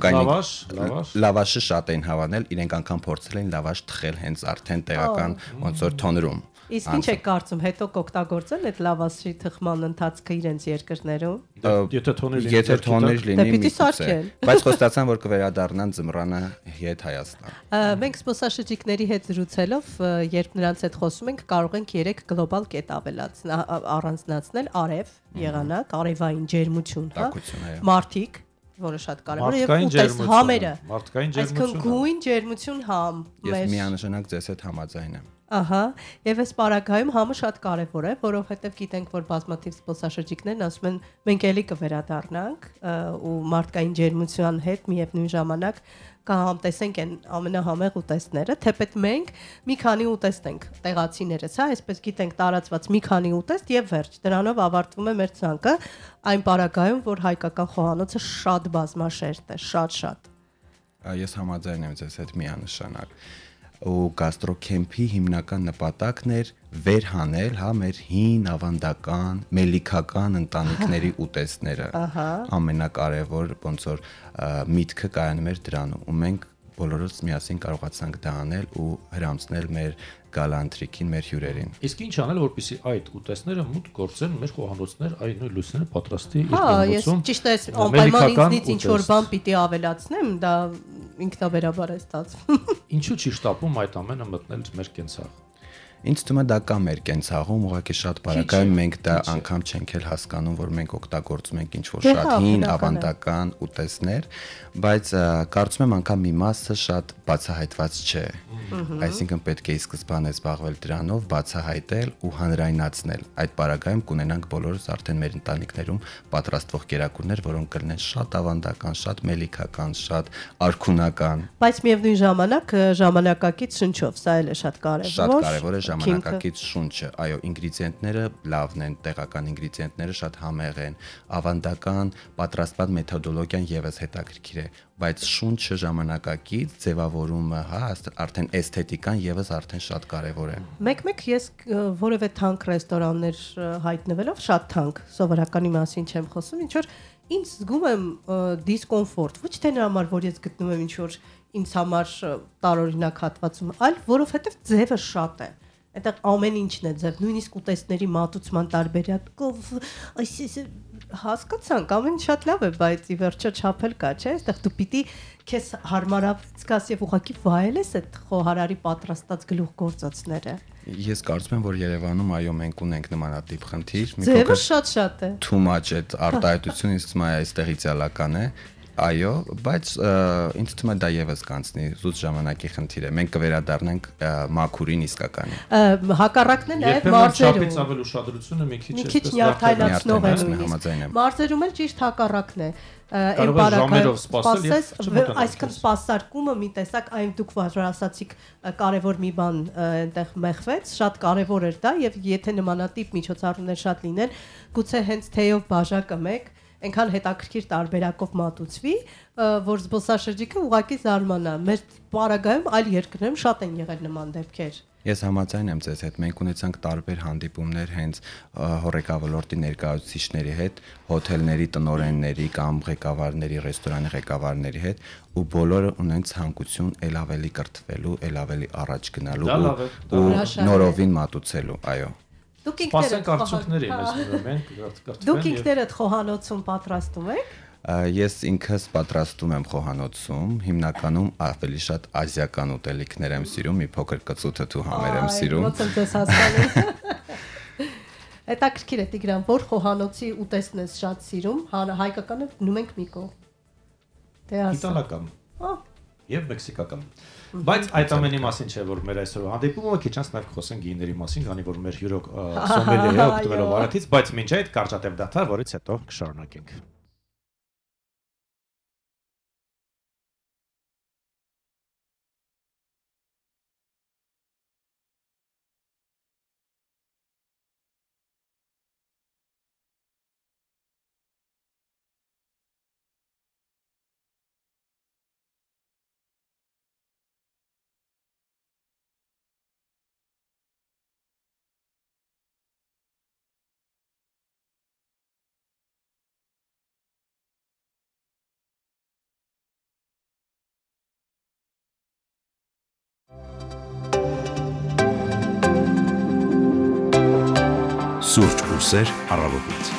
I: լավաշը շատ էին հավանել, իրենք անգամ փորձել են լավաշ թխել հենց արդեն տեղական ոնց որ թոնրում։
C: Իսկ ինչ եք կարծում, հետո կօգտագործեն այդ լավաշի թխման ընթացքը իրենց երկրներում։
B: Եթե
I: թոներ լինի, բայց խոստացան, որ կվերադառնան ձմռանը հետ Հայաստան։
C: Մենք զբոսաշրջիկների հետ զրուցելով, երբ նրանց հետ խոսում ենք, կարող ենք 3 գլոբալ կետ առանձնացնել՝ արև, եղանակ, արևային ջերմություն, հա, մարդիկ, որը շատ կարևոր է, եւ ուտեստ համերը։
B: Մարդկային ջերմություն։
C: Այսինքն գույն ջերմություն համ։
I: Ես միանշանակ ձեզ հետ համաձայն եմ։
C: Ահա, եւ այս պարագայում համը շատ կարեւոր է, որովհետեւ գիտենք, որ բազմաթիվ զբոսաշրջիկներն ասում են, մենք էլի կվերադառնանք ու մարդկային ջերմության հետ միևնույն ժամանակ կհամտեսենք այն ամենահամեղ ուտեստները, թեպետ մենք մի քանի ուտեստ ենք տեղացիներս, հա, այսպես գիտենք տարածված մի քանի ուտեստ եւ վերջ։ Դրանով ավարտվում է մեր ցանկը այն պարագայում, որ հայկական խոհանոցը շատ բազմաշերտ է, շատ։
I: Ես համաձայն եմ ձեզ հետ միանշանակ։ Ու գաստրոքեմփի հիմնական նպատակն էր վերհանել, հա, մեր հին ավանդական, մելիքական ընտանիքների ուտեստները։ Ամենակարևոր ոնց որ միտքը կայանում էր դրանում, ու մենք բոլորս միասին կարողացանք դա անել ու հրամցնել մեր գալանտրիկին, մեր հյուրերին։
B: Իսկ ինչ անել, որպեսզի այդ ուտեստները մուտք գործեն մեր խոհանոցներ, այդ նույն լույսները պատրաստի իր
C: կողմոցում։ Հա, ես ճիշտ է, անպայման ինձնից ինչ որ բան պիտի ավելացնեմ, դա ինքնաբերաբար է ստացվում։
B: Ինչու՞ չի շտապում այդ ամենը մտնել մեր կենցաղ։
I: Ինձ թվում է դա կա մեր կենցաղում, ուղղակի շատ բարակայում մենք դա անգամ չենք էլ հասկանում, որ մենք օգտագործում ենք ինչ-որ շատ հին ավանդական ուտեստներ, բայց կարծում եմ անգամ մի մասը շատ բացահայտված չէ։ Այսինքն պետք է ի սկզբանե զբաղվել դրանով, բացահայտել ու հանրայնացնել։ Այդ բարակայում կունենանք բոլորս արդեն մեր ընտանիքներում պատրաստվող կերակուրներ, որոնք կլինեն շատ ավանդական, շատ մելիքական, շատ արքունական։
C: Բայց միևնույն ժամանակ ժամանակակից շնչով, սա էլ է շատ կարևոր։
I: Շատ կարևոր է ժամանակակից շունչը, այո, ինգրեդիենտները լավն են, տեղական ինգրեդիենտները շատ համեղ են, ավանդական պատրաստման մեթոդոլոգիան եւս հետաքրքիր է, բայց շունչը ժամանակակից ձևավորումը, հա, արդեն էսթետիկան եւս արդեն շատ կարևոր է։
C: Մեկ ես որևէ թանկ ռեստորաններ հայտնվելով, շատ թանկ, սովորականի մասին չեմ խոսում, ինչ որ ինձ զգում եմ դիսկոմֆորտ, ոչ թե նրա համար, որ ես գտնում եմ ինչ որ ինձ համար տարօրինակ հատվածում, այլ որովհետեւ ձևը շատ է։ Այդտեղ ամեն ինչն է ձև, նույնիսկ ուտեստների մատուցման տարբերակով, այս հասկացանք, ամեն շատ լավ է, բայց ի վերջո չափել կա, չէ՞, այստեղ դու պիտի քեզ հարմարացկաս եւ ուղղակի վայելես այդ խոհարարի պատրաստած գլուխգործոցները։
I: Ես կարծում եմ, որ Երևանում այո մենք ունենք նմանատիպ խնդիր,
C: մի փոքր շատ է։
I: Too much այդ արտահայտությունը ինձ թվում է այստեղ իդեալական է։ Այո, բայց ինձ թվում է դա եւս կանցնի, զուտ ժամանակի խնդիր է։ Մենք կվերադառնանք մաքուրին իսկականին։
C: Հակառակն է նաեւ մարզերում։
B: Շապից ավել ուշադրությունը մի քիչ
C: էսպես նյարդայնացնող է նույնիսկ։ Մարզերում էլ ճիշտ հակառակն է։ Այն
B: ժամերով սպասել,
C: այսինքն սպասարկումը մի տեսակ այն դուք ասացիք կարևոր մի բան այնտեղ մեղվեց, շատ կարևոր էր դա եւ եթե նմանատիպ միջոցառումներ շատ լինեն, գուցե հենց թեյով բաժակը մեկ այնքան հետաքրքիր տարբերակով մատուցվի, որ զբոսաշրջիկը ուղղակի զարմանա։ Մեր պարագայում այլ երկրներում շատ են եղել նման դեպքեր։
I: Ես համաձայն եմ ձեզ հետ, մենք ունեցանք տարբեր հանդիպումներ հենց հոռեկավոլորտի ներկայացուցիչների հետ, հոթելների տնօրենների կամ ղեկավարների, ռեստորանի ղեկավարների հետ, ու բոլորը ունեն ցանկություն էլ ավելի կրթվելու, էլ ավելի առաջ գնալու ու նորովին մատուցելու, այո։
B: Սպասենք արդյունքների, մենք կրթվենք։
C: Դուք ինքներդ խոհանոցում պատրաստում եք։
I: Ես ինքս պատրաստում եմ խոհանոցում, հիմնականում ավելի շատ ազիական ուտելիքներ եմ սիրում, մի փոքր կծութը համեր եմ սիրում։
C: Ոնց եմ ձեզ հասկանում։ Հետաքրքիր է Տիգրան, որ խոհանոցի ուտեստն ես շատ սիրում, հայկականը գնում ենք մի կողմ։ Դե ասա։
B: Իտալական։ Եվ մեքսիկական։ Բայց այդ ամենի մասին չէ, որ մեր այսօր հանդիպումը քիչ անց նաև խոսենք գինների մասին, քանի որ մեր հյուրը սոմելիե է օգտվելով արարքից, բայց մինչ այդ կարճատև դադար, որից հետո կշարունակենք։
A: Սուրճ ու սեր առավոտից։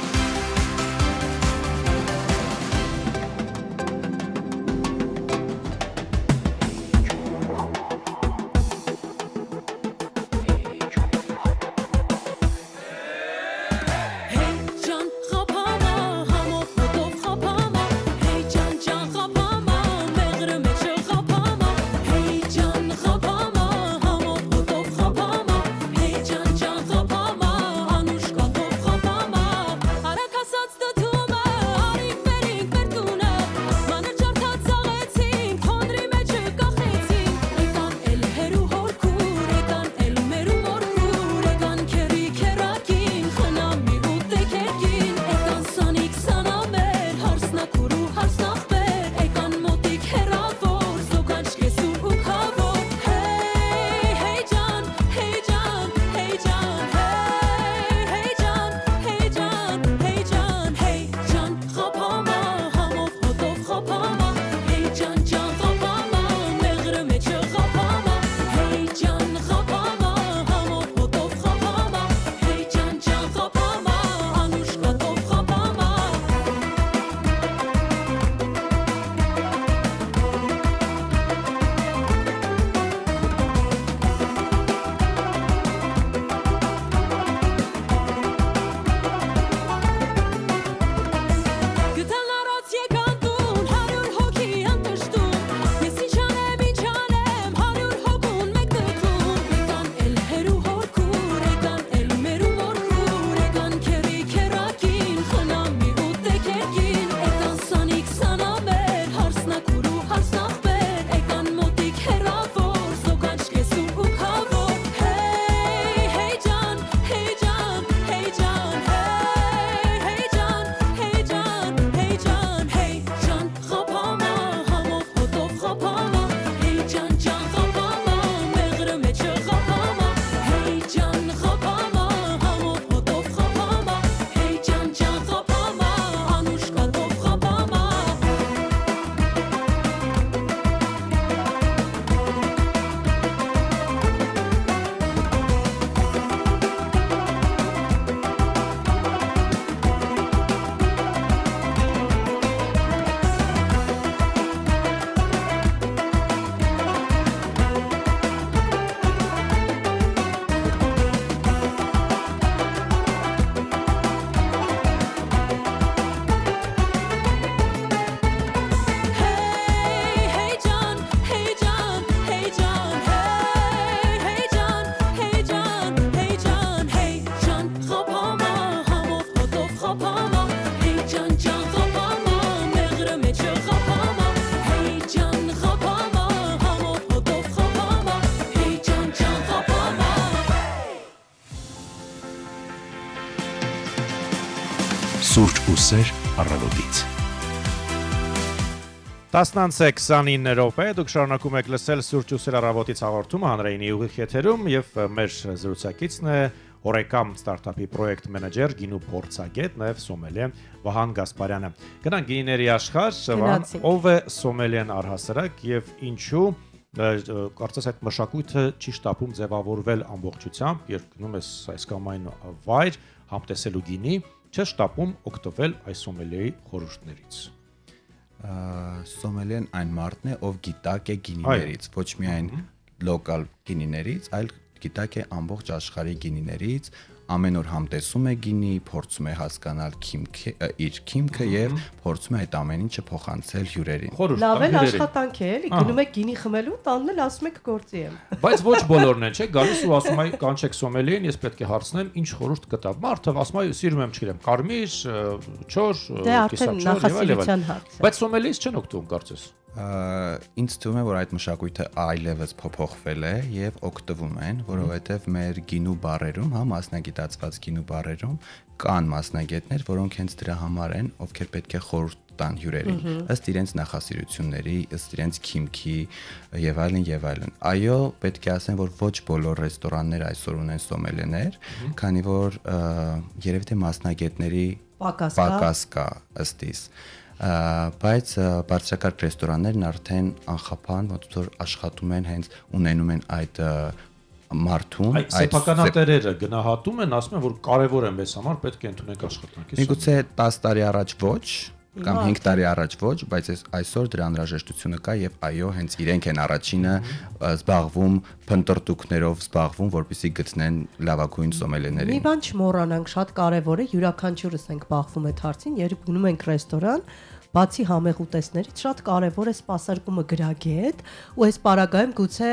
A: Սուրճ ու սեր Առավոտից։
B: 10:29 րոպե դուք շարունակում եք լսել Սուրճ ու Սեր առավոտից հաղորդումը հանրայինի ուղիղ եթերում եւ մեր զրուցակիցն է Օրեկամ ստարտափի պրոյեկտ մենեջեր գինու փորձագետ նաեւ սոմելիե Վահան Գասպարյանը։ Գնանք գինիների աշխարհ, Վահան, ով է սոմելիեն առհասարակ եւ ինչու կարծես այդ մշակույթը չի շտապում ձևավորվել ամբողջությամբ, երկնում ես այս կամ այն վայր համտեսելու գինի, չէ շտապում օգտվել այս սոմելիեի խորհուրդներից։
I: Սոմելիեն այն մարդն է, ով գիտակ է գինիներից, ոչ միայն լոկալ գինիներից, այլ գիտակ է ամբողջ աշխարհի գինիներից, ամեն օր համտեսում է գինի, փորձում է հասկանալ իր քիմքը եւ փորձում է այդ ամեն ինչը փոխանցել հյուրերին։
C: Լավ էլ աշխատանք է, էլի, գնում եք գինի խմելու, տանն էլ ասում եք գործի եմ։
B: Բայց ոչ բոլորն են, չէ՞, գալիս ու ասում այ կանչեք սոմելիեն, ես պետք է հարցնեմ, ինչ խորհուրդ կտա։ Մարդը ասում այ սիրում եմ, չգիտեմ, կարմիր, չոր, կիսաչոր եւ այլն։ Բայց սոմելիից չեն օգտվում, կարծես։
I: Ինձ թվում է, որ այդ մշակույթը այլևս փոփոխվել է եւ օգտվում են, որովհետեւ մեր գինու բարերում, հա, մասնագիտացված գինու բարերում կան մասնագետներ, որոնք հենց դրա համար են, ովքեր պետք է խորհուրդ տան հյուրերին, ըստ իրենց նախասիրությունների, ըստ իրենց քիմքի եւ այլն եւ այլն։ Այո, պետք է ասեմ, որ ոչ բոլոր ռեստորաններ այսօր ունեն սոմելիեներ, քանի որ երևի թե մասնագետների պակաս կա ըստ իս։ Բայց բարձրակարգ ռեստորաններն արդեն անխափան ոնց որ աշխատում են հենց ունենում են այդ մարդուն
B: այդ սեփականատերերը գնահատում են, ասում են, որ կարևոր է մեզ համար, պետք է ընդունենք աշխատանքի։
I: Միգուցե 10 տարի առաջ ոչ կամ 5 տարի առաջ ոչ, բայց այսօր դրա անհրաժեշտությունը կա եւ այո, հենց իրենք են առաջինը զբաղվում փնտրտուքներով զբաղվում, որպեսզի գտնեն լավագույն սոմելիեներին։
C: Մի բան չմոռանանք, շատ կարևոր է, յուրաքանչյուրս ենք բախվում այդ հարցին, երբ գնում ենք ռեստորան, բացի համեղ ուտեստներից շատ կարևոր է սպասարկումը գրագետ, ու այս պարագայում գուցե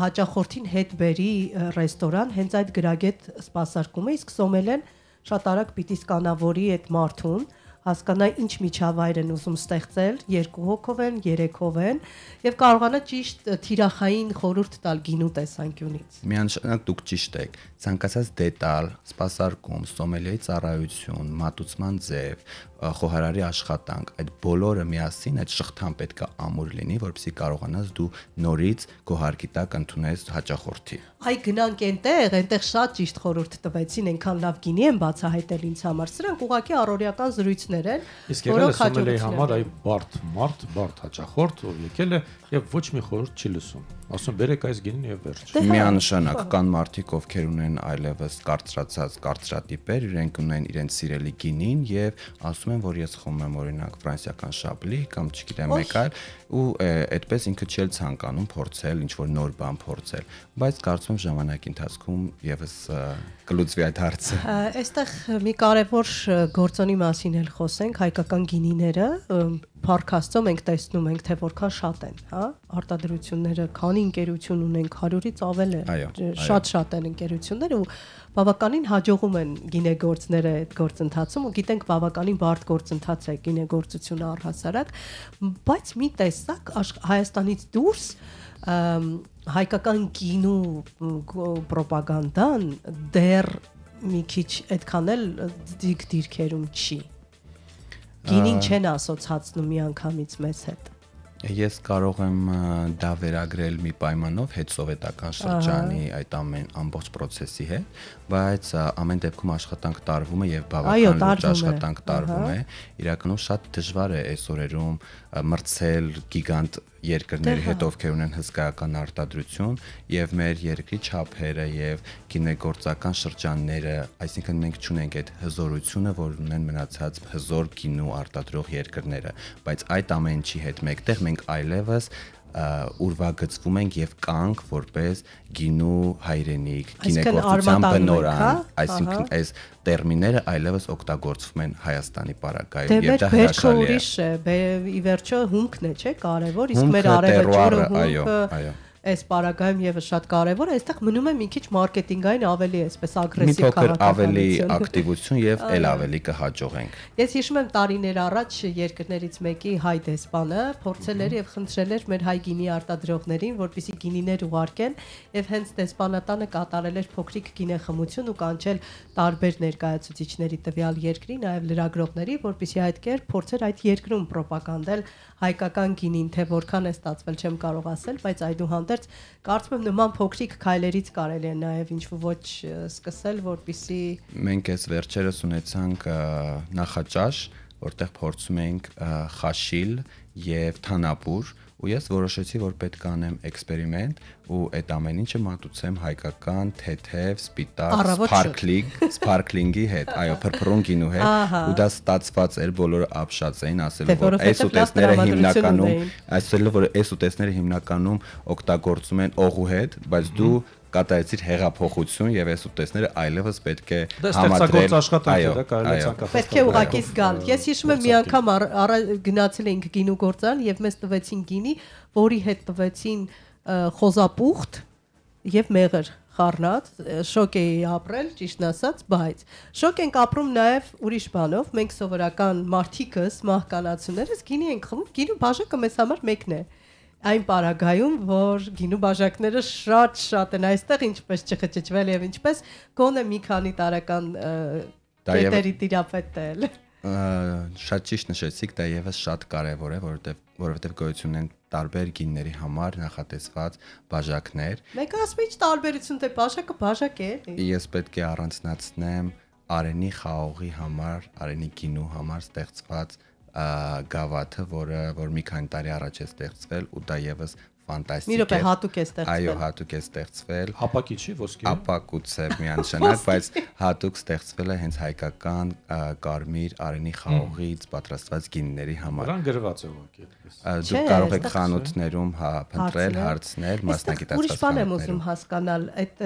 C: հաճախորդին հետ բերի ռեստորան, հենց այդ գրագետ սպասարկումը, իսկ սոմելիեն շատ արագ պիտի սկանավորի այդ մարդուն, հասկանա ինչ միջավայր են ուզում ստեղծել, 2 հոգով են, 3-ով են եւ կարողանա ճիշտ թիրախային խորհուրդ տալ գինու տեսանկյունից։
I: Միանշանակ դուք ճիշտ եք, ցանկացած դետալ, սպասարկում, սոմելիեի ծառայություն, մատուցման ձև, խոհարարի աշխատանք, այդ բոլորը միասին այդ շղթան պետք է ամուր լինի, որպեսզի կարողանաս դու նորից քո հարկի տակ ընդունես հաճախորդի։
C: Այ գնանք այնտեղ շատ ճիշտ խորհուրդ տվեցին, այնքան լավ գինի են բացահայտել ինձ համար։ Սրանք ուղղակի առօրյական զրույցներ են,
B: որոնք սոմելիեի համար այ բարդ հաճախորդ, ով եկել է եւ ոչ մի խորհուրդ չի լսում։ Ասում բերեք այս գինին եւ վերջ։
I: Միանշանակ կան մարդիկ, ովքեր ունեն այլևս կարծրացած կարծրատիպեր, իրենք ունեն իրենց սիրելի գինին եւ ասում են, որ ես խմում եմ օրինակ ֆրանսիական շաբլի կամ չգիտեմ մեկ այլ ու այդպես ինքը չի ցանկանում փորձել ինչ որ նոր բան փորձել, բայց կարծում եմ ժամանակի ընթացքում եւս կլուծվի այդ հարցը։
C: Այստեղ մի կարևոր գործոնի մասին էլ խոսենք, հայկական գինիները Փարքաստո մենք տեսնում ենք, թե որքան շատ են, հա, արտադրությունները, քանի ընկերություն ունենք, 100-ից ավել է, շատ են ընկերությունները ու բավականին հաջողում են գինեգործները այդ գործընթացում ու գիտենք բավականին բարդ գործընթաց է գինեգործությունը առհասարակ, բայց մի տեսակ Հայաստանից դուրս հայկական գինու պրոպագանդան դեռ մի քիչ այդքան էլ դիրքերում չի։ Գինին չեն ասոցացնում միանգամից մեզ հետ։
I: Ես կարող եմ դա վերագրել մի պայմանով հետսովետական շրջանի այդ ամբողջ process-ի հետ, բայց ամեն դեպքում աշխատանք տարվում է եւ բավական լուրջ աշխատանք տարվում է։ Իրականում շատ դժվար է այս օրերում մրցել գիգանտ երկրների հետ, ովքեր ունեն հսկայական արտադրություն եւ մեր երկրի չափերը եւ գինեգործական շրջանները, այսինքն մենք չունենք այդ հզորությունը, որ ունեն մնացած հզոր գինու արտադրող երկրները, բայց այդ ամեն ինչի հետ մեկտեղ մենք այլևս ուրվագծվում ենք եւ կանք որպես գինու հայրենիք, գինեգործության բնորան, այսինքն այս տերմինները այլևս օգտագործվում են Հայաստանի պարագայում եւ դա հրաշալի է։
C: Ուրիշ է, ի վերջո հումքն է, չէ՞, կարևոր, իսկ մեր արևելքը հումքը այս պարագայում եւս շատ կարեւոր է, այստեղ մնում է մի քիչ մարքեթինգային ավելի այսպես
I: Մի
C: ագրեսիվ
I: փոքր ավելի
C: քաղաքականություն։
I: ակտիվություն եւ էլ ավելի կհաջողենք։
C: Ես հիշում եմ տարիներ առաջ երկրներից մեկի հայ դեսպանը փորձել էր եւ խնդրել էր մեր հայ գինի արտադրողներին, որպեսզի գինիներ ուղարկեն եւ հենց դեսպանատանը կատարել էր փոքրիկ գինեխմություն ու կանչել տարբեր ներկայացուցիչների տվյալ երկրի, նաեւ լրագրողների, որպեսզի այդ կերպ փորձեր այդ երկրում ռոպագանդել հայկական գինին, թե որքան է ստացվել, չեմ կարող ասել, բայց այդուհանդերձ կարծում եմ նման փոքրիկ քայլերից կարելի է նաեւ ինչ-որ ոչ սկսել, որպեսզի
I: Մենք այս վերջերս ունեցանք նախաճաշ, որտեղ փորձում ենք խաշիլ եւ թանապուր, ու ես որոշեցի, որ պետք է անեմ էքսպերիմենտ ու այդ ամեն ինչը մատուցեմ հայկական թեթև, սպիտակ, սփարքլինգի հետ, այո, փրփրուն գինու հետ, ու դա ստացված էր, բոլորը ապշած էին, ասելով, որ այս ուտեստները հիմնականում օգտագործում են օղու հետ, բայց դու կատարեցիր հեղափոխություն եւ այս ուտեստները այլևս պետք է
B: համադրել աշխատանքները կարելի է ցանկացած
C: պետք է ուղղակի զգալ ես հիշում եմ մի անգամ գնացել էինք գինու գործան եւ մեզ տվեցին գինի որի հետ տվեցին խոզապուխտ եւ մեղր խառնած շոկ էի ապրել ճիշտն ասած բայց շոկ ենք ապրում նաեւ ուրիշ բանով մենք սովորական մարդիկս մահկանացուներս գինի ենք խմում գինու բաժակը մեզ համար մեկն է Այն պարագայում, որ գինու բաժակները շատ են այստեղ ինչպես չխճճվել եւ ինչպես գոնե մի քանի տարեկան դեպերի տիրապետել։
I: Շատ ճիշտ նշեցիք, դա եւս շատ կարեւոր է, որովհետեւ գոյություն են տարբեր գինների համար նախատեսված բաժակներ։
C: Մեկ ասում ինչ տարբերություն թե բաժակը բաժակ է։
I: Ես պետք է առանձնացնեմ Արենի խաղողի համար, Արենի գինու համար ստեղծված գավաթը, որ մի քանի տարի առաջ է ստեղծվել ու դա եւս ֆանտաստիկ է։
C: Մի րոպե հատուկ է ստեղծվել։
I: Այո, հատուկ է ստեղծվել։
B: Ապակի չի ոսկի։
I: Ապակուցը միանշանակ, բայց հատուկ ստեղծվել է հենց հայկական կարմիր արենի խաղողից պատրաստված գինիների համար։
B: Որան գրված է ուղղակի այդպես։
I: Դուք կարող եք խանութներում փնտրել, հարցնել, մասնագիտացված։
C: Ուրիշ բան եմ ուզում հասկանալ, այդ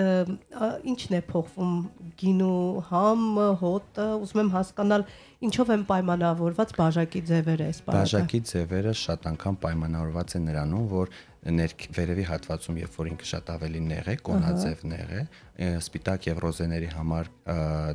C: ինչն է փոխվում գինու համը, հոտը, ուզում եմ հասկանալ Ինչով են պայմանավորված բաժակի ձևերը այս բաժակը։
I: Բաժակի ձևերը շատ անգամ պայմանավորված են նրանում, որ վերևի հատվածում երբ որ ինքը շատ ավելի նեղ է, կոնաձև նեղ է, սպիտակ եւ ռոզեների համար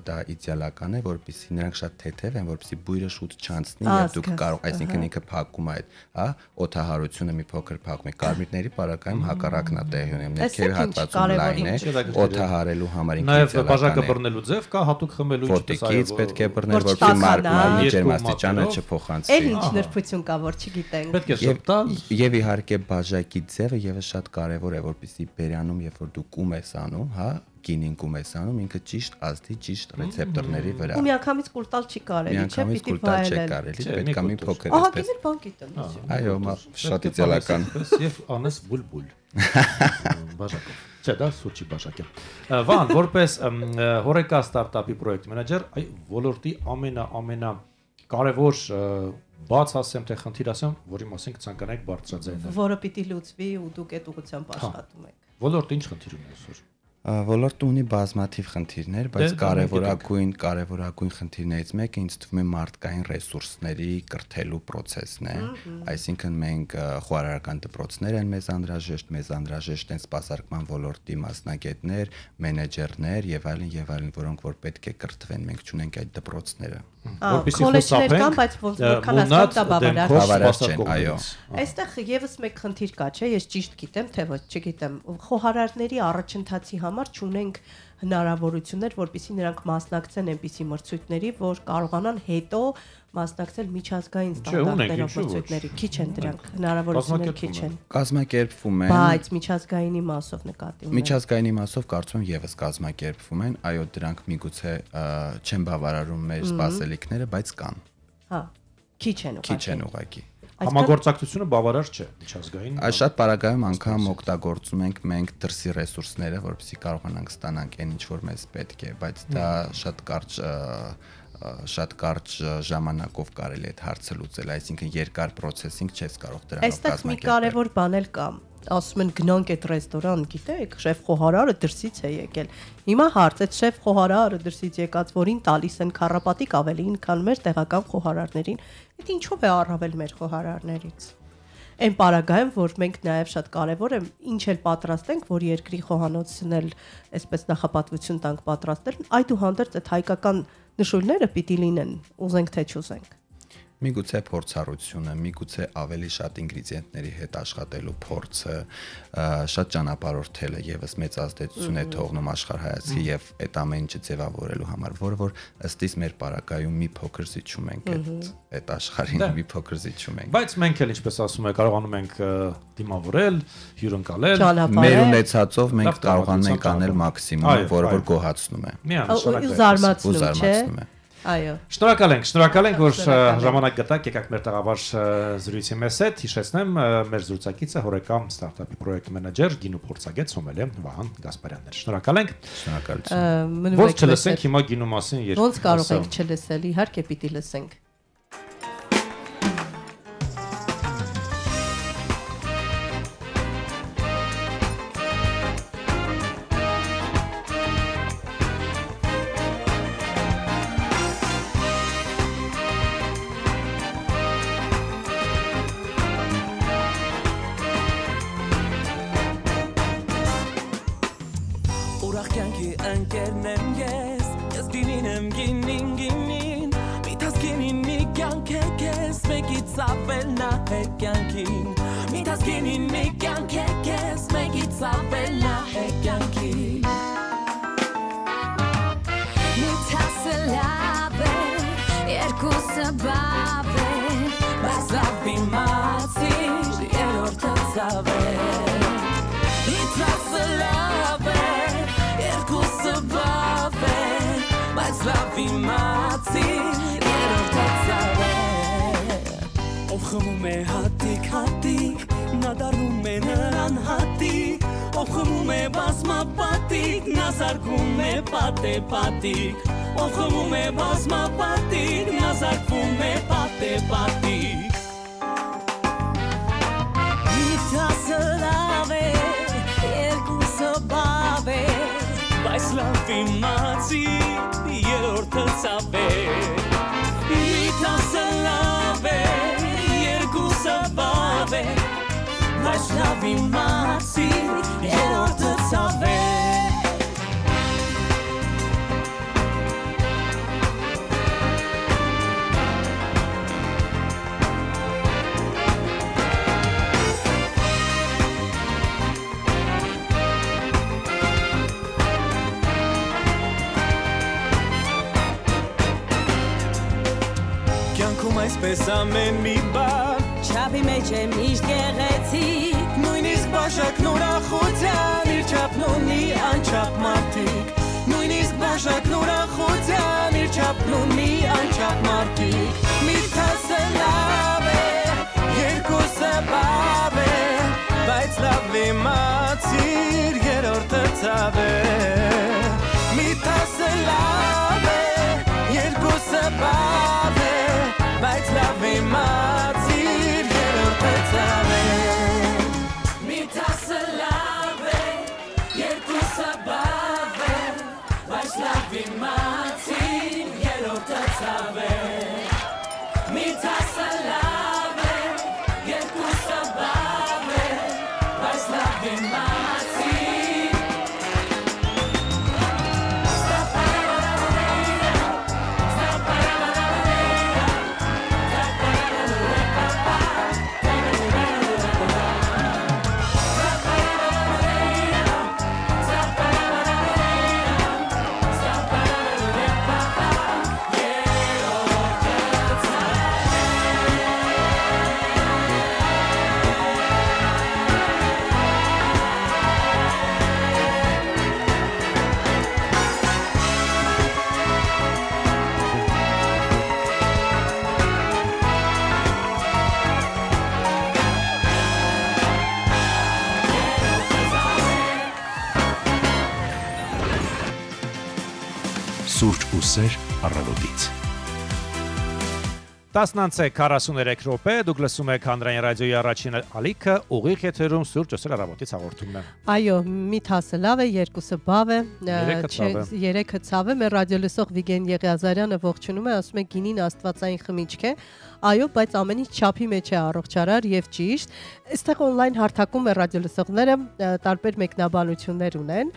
I: դա իդեալական է, որպեսզի նրանք շատ թեթև են, որպեսզի բույրը շուտ չանցնի եւ դուք կարող, այսինքն ինքը փակում է այդ, հա, օդահարությունը մի փոքր փակում է։ Կարմիրների պարագայում հակառակն է տեղի ունենում, ներքևի հատվածում լայն է, օդահարելու համար ինքը
B: նաեւ բաժակը բռնելու ձև կա, հատուկ խմելու
I: ինչպես պետք է բռնել, որպեսզի մարմնի ջերմաստիճանը չփոխանցվի։
C: Էլ ինչ նրբություն կա, որ չգիտենք։
B: Պետք է շփտալ
I: եւ իհարկե բաժակի ձևը եւս շատ կարեւոր է, որպեսզի բերանում, երբ որ դու կում ես անում, հա, գինին կում ես անում, ինքը ճիշտ ազդի ճիշտ ռեցեպտորների վրա։
C: Ու միանգամից կուլտալ չի կարելի, չէ՞, պիտի վայելել։
I: Պետք է մի փոքր
C: Ահա գիտել բան գիտեմ։
I: Այո, շատ իդեալական։
B: Եվ անես բուլբուլ։ Բաժակով։ Չէ, դա սուչի բաժակ է։ Վան, որպես հորեկա ստարտափի պրոյեկտ մենեջեր, այ ոլորտի ամենա կարևոր բաց ասեմ թե խնդիր ասեմ, որի մասին կցանկանայիք բարձրաձայնել։
C: Որը պիտի լուծվի ու դուք այդ ուղղությամբ աշխատում եք։
B: Ոլորտը ինչ խնդիր ունի այսօր։
I: Ոլորտը ունի բազմաթիվ խնդիրներ, բայց կարևորագույն խնդիրներից մեկը ինձ թվում է մարդկային ռեսուրսների կրթելու process-ն է։ Այսինքն մենք խոհարարական դպրոցներ են մեզ անհրաժեշտ են սպասարկման ոլորտի մասնագետներ, մենեջերներ եւ այլն, որոնք որ պետք է կրթվեն, մենք չունենք այդ դպրոցները։
B: Որպեսզի խուսափենք,
C: բայց որքան հասկանում դա
I: բավարար չեն, այո։
C: Այստեղ եւս մեկ խնդիր կա, չէ՞, ես ճիշտ գիտեմ, թե ոչ, չգիտեմ։ Խոհարարների առաջընթացի համար չունենք հնարավորություններ, որպեսզի նրանք մասնակցեն այնպիսի մրցույթների, որ կարողանան հետո մասնակցել միջազգային ստանդարտներով մրցույթների։ Քիչ են դրանք, հնարավորությունները քիչ են։
I: Կազմակերպվում են,
C: բայց միջազգայինի մասով նկատի ունեմ։
I: Միջազգայինի մասով կարծում եմ եւս կազմակերպվում են, այո, դրանք միգուցե չեն բավարարում մեր սպասելիքները, բայց կան։
C: Հա, քիչ են ուղղակի։
B: Համագործակցությունը բավարար չէ միջազգային։
I: Այս շատ պարագայում անգամ օգտագործում ենք մենք դրսի ռեսուրսները, որպեսզի կարողանանք ստանանք այն ինչ որ մեզ պետք է, բայց դա շատ կարճ ժամանակով կարելի է այդ հարցը լուծել, այսինքն երկար processing չես կարող դրանով կազմակերպել։
C: Այստեղ մի կարևոր բան էլ կա։ Ասում են գնանք այդ ռեստորան, գիտեք, շեֆ խոհարարը դրսից է եկել։ Հիմա հարց է շեֆ խոհարարը դրսից եկած, որին տալիս են քառապատիկ ավելին, քան մեր տեղական խոհարարներին։ Այդ ինչով է առավել մեր խոհարարներից։ այն պարագայում, որ մենք նաև շատ կարևոր է ինչ էլ պատրաստենք, որ երկրի խոհանոցն էլ այսպես նախապատվություն տանք պատրաստել, այդուհանդերձ այդ հայկական նշույլները պիտի լինեն, ուզենք թե չուզենք։
I: Միգուցե փորձառությունը, միգուցե ավելի շատ ինգրեդիենտների հետ աշխատելու փորձը, շատ ճանապարհորդելը եւս մեծ ազդեցություն է թողնում աշխարհայացքի եւ այդ ամեն ինչը ձևավորելու համար, որը որ ըստ իս մեր պարագայում մի փոքր զիջում ենք այդ աշխարհին, մի փոքր զիջում ենք։
B: Բայց մենք էլ ինչպես ասում ենք, կարողանում ենք դիմավորել, հյուրընկալել,
I: մեր ունեցածով մենք կարողանում ենք անել մաքսիմումը, որը որ գոհացնում է։
C: Ու զարմացնում է։ Այո։
B: Շնորհակալ ենք, որ ժամանակ գտաք, եկաք մեր տաղավար զրույցի մեզ հետ։ Հիշեցնեմ, մեր զրուցակիցը հորեկամ ստարտափի պրոյեկտ մենեջեր, գինու փորձագետ Սոմելիե Վահան Գասպարյանն էր։ Շնորհակալ ենք։
I: Շնորհակալություն։
B: Ոնց չլսենք հիմա գինու մասին երբ։
C: Ոնց կարող ենք չլսել, իհարկե պիտի լսենք։
E: Խմում է հատիկ, նա դառնում է նրան հատիկ, ով խմում է բազմապատիկ, նա զարգվում է պատեպատիկ, ով խմում է բազմապատիկ, նա զարգվում է պատեպատիկ։ Միթասը լավ է, երկուսը բավ է, բայց լավ իմացի, երրորդը ցավ է։ Միթասը լավ է, բայց լավ իմացի, երրորդը ցավ է։ Կյանքում այսպես ամեն մի բան Չափի մեջ է միշտ գեղեցիկ, նույնիսկ բաժակն ուրախության, իր չափն ունի անչափ մարդիկ, նույնիսկ բաժակն ուրախության, իր չափն ունի անչափ մարդիկ, մի թասը լավ է, երկուսը բավ է, բայց լավ իմացիր, երրորդը ցավ է, մի թասը լավ է, երկուսը բավ է, բայց լավ իմացիր
A: Սուրճ ու սեր առավոտից։
B: 10:43 րոպե դուք լսում եք Հանրային ռադիոյի առաջին ալիքը ուղիղ եթերում Սուրճ Ոսեր առավոտից հաղորդումն է։
C: Այո, մի թասը լավ է, երկուսը բավ է, երեքը ցավ է, մեր ռադիո լսող Վիգեն Եղիազարյանը ողջունում է, ասում է գինին աստվածային խմիչք է։ Այո, բայց ամեն ինչ չափի մեջ է առողջարար եւ ճիշտ։ Այստեղ on-line հարթակում մեր ռադիո լսողները տարբեր մեկնաբանություններ ունեն։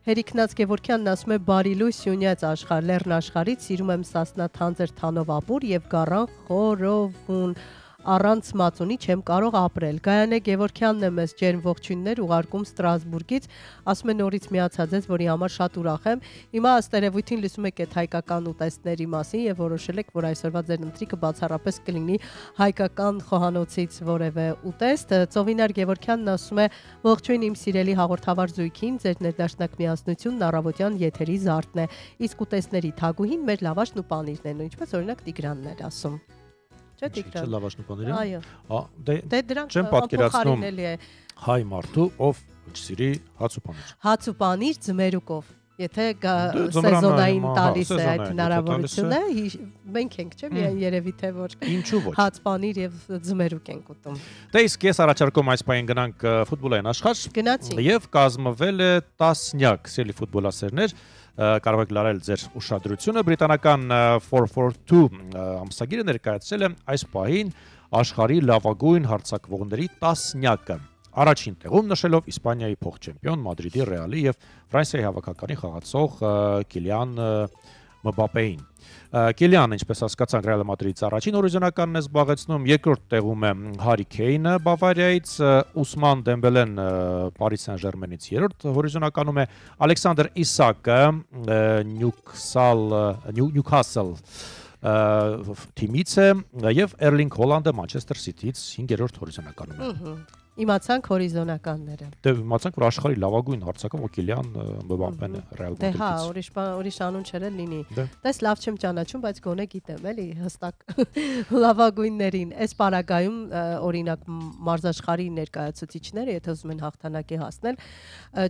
C: Հերիքնաց Գևորգյանն ասում է բարի լույս Սյունյաց աշխարհ, Լեռն աշխարհից սիրում եմ Սասնա Թանձր Թանով ապուր եւ Գառան խորովուն առանց մածունի չեմ կարող ապրել։ Գայանե Գևորգյանն է մեզ ջերմ ողջույններ ուղարկում Ստրասբուրգից, ասում է նորից միացած ես, որի համար շատ ուրախ եմ։ Հիմա ըստ երևույթին լսում եք այդ հայկական ուտեստների մասին եւ որոշել եք, որ այսօրվա ձեր ընթրիկը բացառապես կլինի հայկական խոհանոցից որևէ ուտեստ։ Ծովինար Գևորգյանն ասում է ողջույն իմ սիրելի հաղորդավար զույգին, ձեր ներդաշնակ միասնությունն առավոտյան եթերի զարդն է։ Իսկ ուտեստների թագուհին մեր լավաշն ու պանիրն են, ինչպես օրինակ Տիգրանն էր ասում։
B: Չէ լավաշն ու պանիրը։
C: Այո։
B: Դե չեմ պատկերացնում հայ մարդու, ով չսիրի հաց ու պանիր։
C: Հաց ու պանիր ձմերուկով։ Եթե սեզոնային տալիս է այդ հնարավորությունը, մենք ենք, չէ՞, միայն երևի թե որ հաց պանիր եւ ձմերուկ ենք ուտում։
B: Դե իսկ ես առաջարկում այս պահին գնանք ֆուտբոլային աշխարհ։
C: Գնացինք։
B: Եվ կազմվել է տասնյակ սիրելի ֆուտբոլասերներ, կարող եք լարել ձեր ուշադրությունը։ Բրիտանական 442 ամսագիրը ներկայացրել է այս պահին աշխարհի լավագույն հարձակվողների տասնյակը։ Առաջին տեղում նշելով Իսպանիայի փոխչեմպիոն Մադրիդի Ռեալի եւ Ֆրանսիայի հավաքականի խաղացող Կիլիան Մբապեին։ Կիլիանը, ինչպես հասկացանք, Ռեալ Մադրիդից առաջին հորիզոնականն է զբաղեցնում, երկրորդ տեղում է Հարի Քեյնը Բավարիայից, Ուսման Դեմբելեն Պարիս Սեն-Ժերմենից երրորդ հորիզոնականում է, Ալեքսանդր Իսակը Նյուքասլ թիմից է եւ Էրլինգ Հոլանդը Մանչեսթեր Սիթիից 5-րդ հորիզոնականում է։
C: Իմացանք հորիզոնականները։
B: Դե իմացանք, որ աշխարհի լավագույն հարձակվող Կիլիան Մբապեն է Ռեալ
C: Դե հա,
B: Մադրիդից։
C: ուրիշ անուն չերել լինի։ Դες լավ չեմ ճանաչում, բայց գոնե գիտեմ, էլի, հստակ լավագույններին։ Այս պարագայում օրինակ մարզաշխարհի ներկայացուցիչները, եթե ուզում են հաղթանակի հասնել,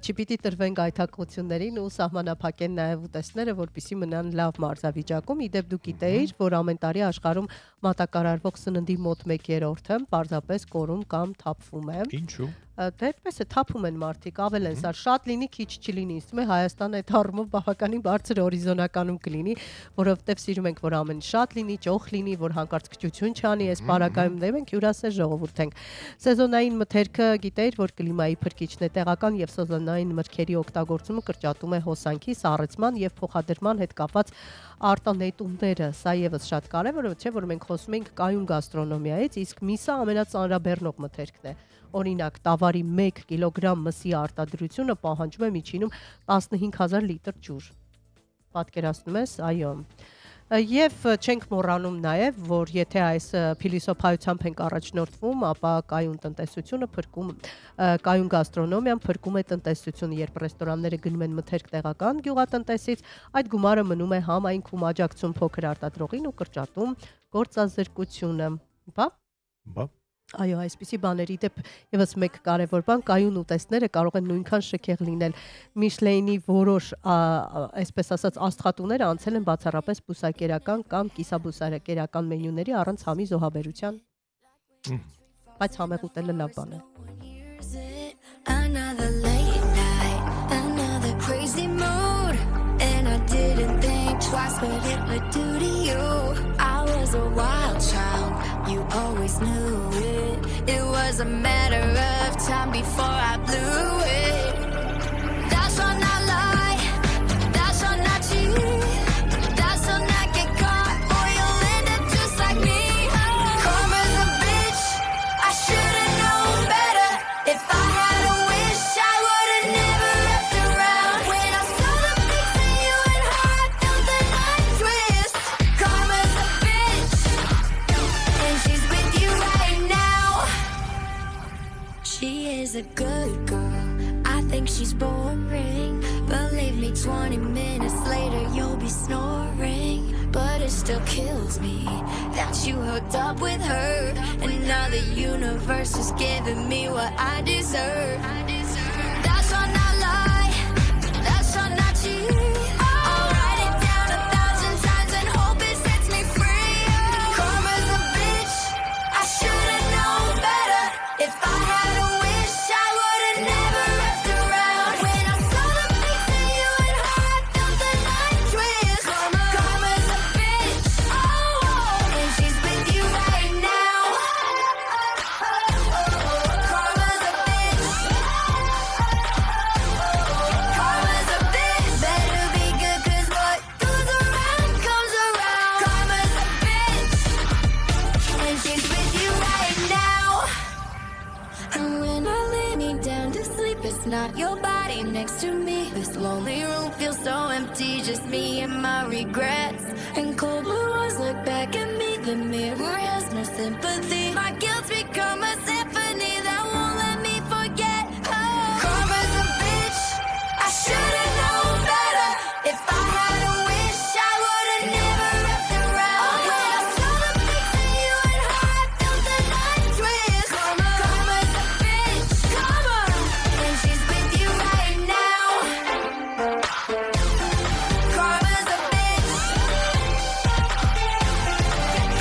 C: չպիտի տրվեն գայթակղություններին ու սահմանափակեն նաև ուտեստները, որպեսզի մնան լավ մարզավիճակում։ Իդեպ դու գիտեիր, որ ամեն տարի աշխարհում մատակարարվող սննդի մոտ 1/3-ը պարզապես կորում կամ թափվում է։
B: Ինչու՞։
C: Դե այդպես է, թափում են մարդիկ, ավել են սա, շատ լինի, քիչ չլինի, ասում է Հայաստանը այդ առումով բավականին բարձր հորիզոնականում կլինի, որովհետև սիրում ենք, որ ամեն շատ լինի, ճոխ լինի, որ հանկարծ քչություն չանի, այս պարագայում դե մենք հյուրասեր ժողովուրդ ենք։ Սեզոնային մթերքը գիտեիր, որ կլիմայի փրկիչն է, տեղական եւ սեզոնային մրգերի օգտագործումը կրճատում է հոսանքի, սառեցման եւ փոխադրման հետ կապված արտանետումները։ Սա եւս շատ կարեւոր է, չէ՞ որ մենք խոսում ենք կայուն գաստրոնոմիայից, իսկ միսը ամենածանրաբեռնող մթերքն է։ Օրինակ, տավարի 1 կիլոգրամ մսի արտադրությունը պահանջում է միջինում 15000 լիտր ջուր։ Պատկերացնում ես, այո։ Եվ չենք մոռանում նաև, որ եթե այս փիլիսոփայությամբ ենք առաջնորդվում, ապա կայուն տնտեսությունը փրկում, կայուն գաստրոնոմիան փրկում է տնտեսությունը, երբ ռեստորանները գնում են մթերք տեղական գյուղատնտեսից, այդ գումարը մնում է համայնքում աջակցում փոքր արտադրողին ու կրճատում գործազրկությունը։ Բա։ Այո, այսպիսի բաների դեպ եւս մեկ կարևոր բան, կայուն ուտեստները կարող են նույնքան շքեղ լինել։ Միշլեյնի որոշ, այսպես ասած, աստղատուները անցել են բացառապես բուսակերական կամ կիսաբուսակերական մենյուների առանց համի զոհաբերության։ Բայց համեղ ուտելը լավ բան է։
D: Another late night, another crazy mood, and I didn't think twice what it would do to you. I was a wild child, you always knew it. It was a matter of time before I blew it. That's all not lie, that's all not cheat, that's all not get caught, or you'll end up just like me. Come as a bitch, I should've known better. If I had a wish, I would've never left around. When I saw the pics of you and her, I felt the night twist. Come as a bitch, and she's with you right now. She is a good girl, I think she's boring. Believe me, 20 minutes later you'll be snoring. But it still kills me that you hooked up with her, and now the universe is giving me what I deserve. That's all not lie, that's all not cheat. I'll write it down 1,000 times and hope it sets me free. Come as empty, just me and my regrets. And cold blue eyes look back at me, the mirror has no sympathy. My guilt's become a symphony that won't let me forget. Oh, karma's a bitch, I should've known better. If I had a wish, I would've never left around. When I saw the pics of you and her, I felt the night twist. Karma's a bitch, karma, and she's with you right now. Karma's a bitch.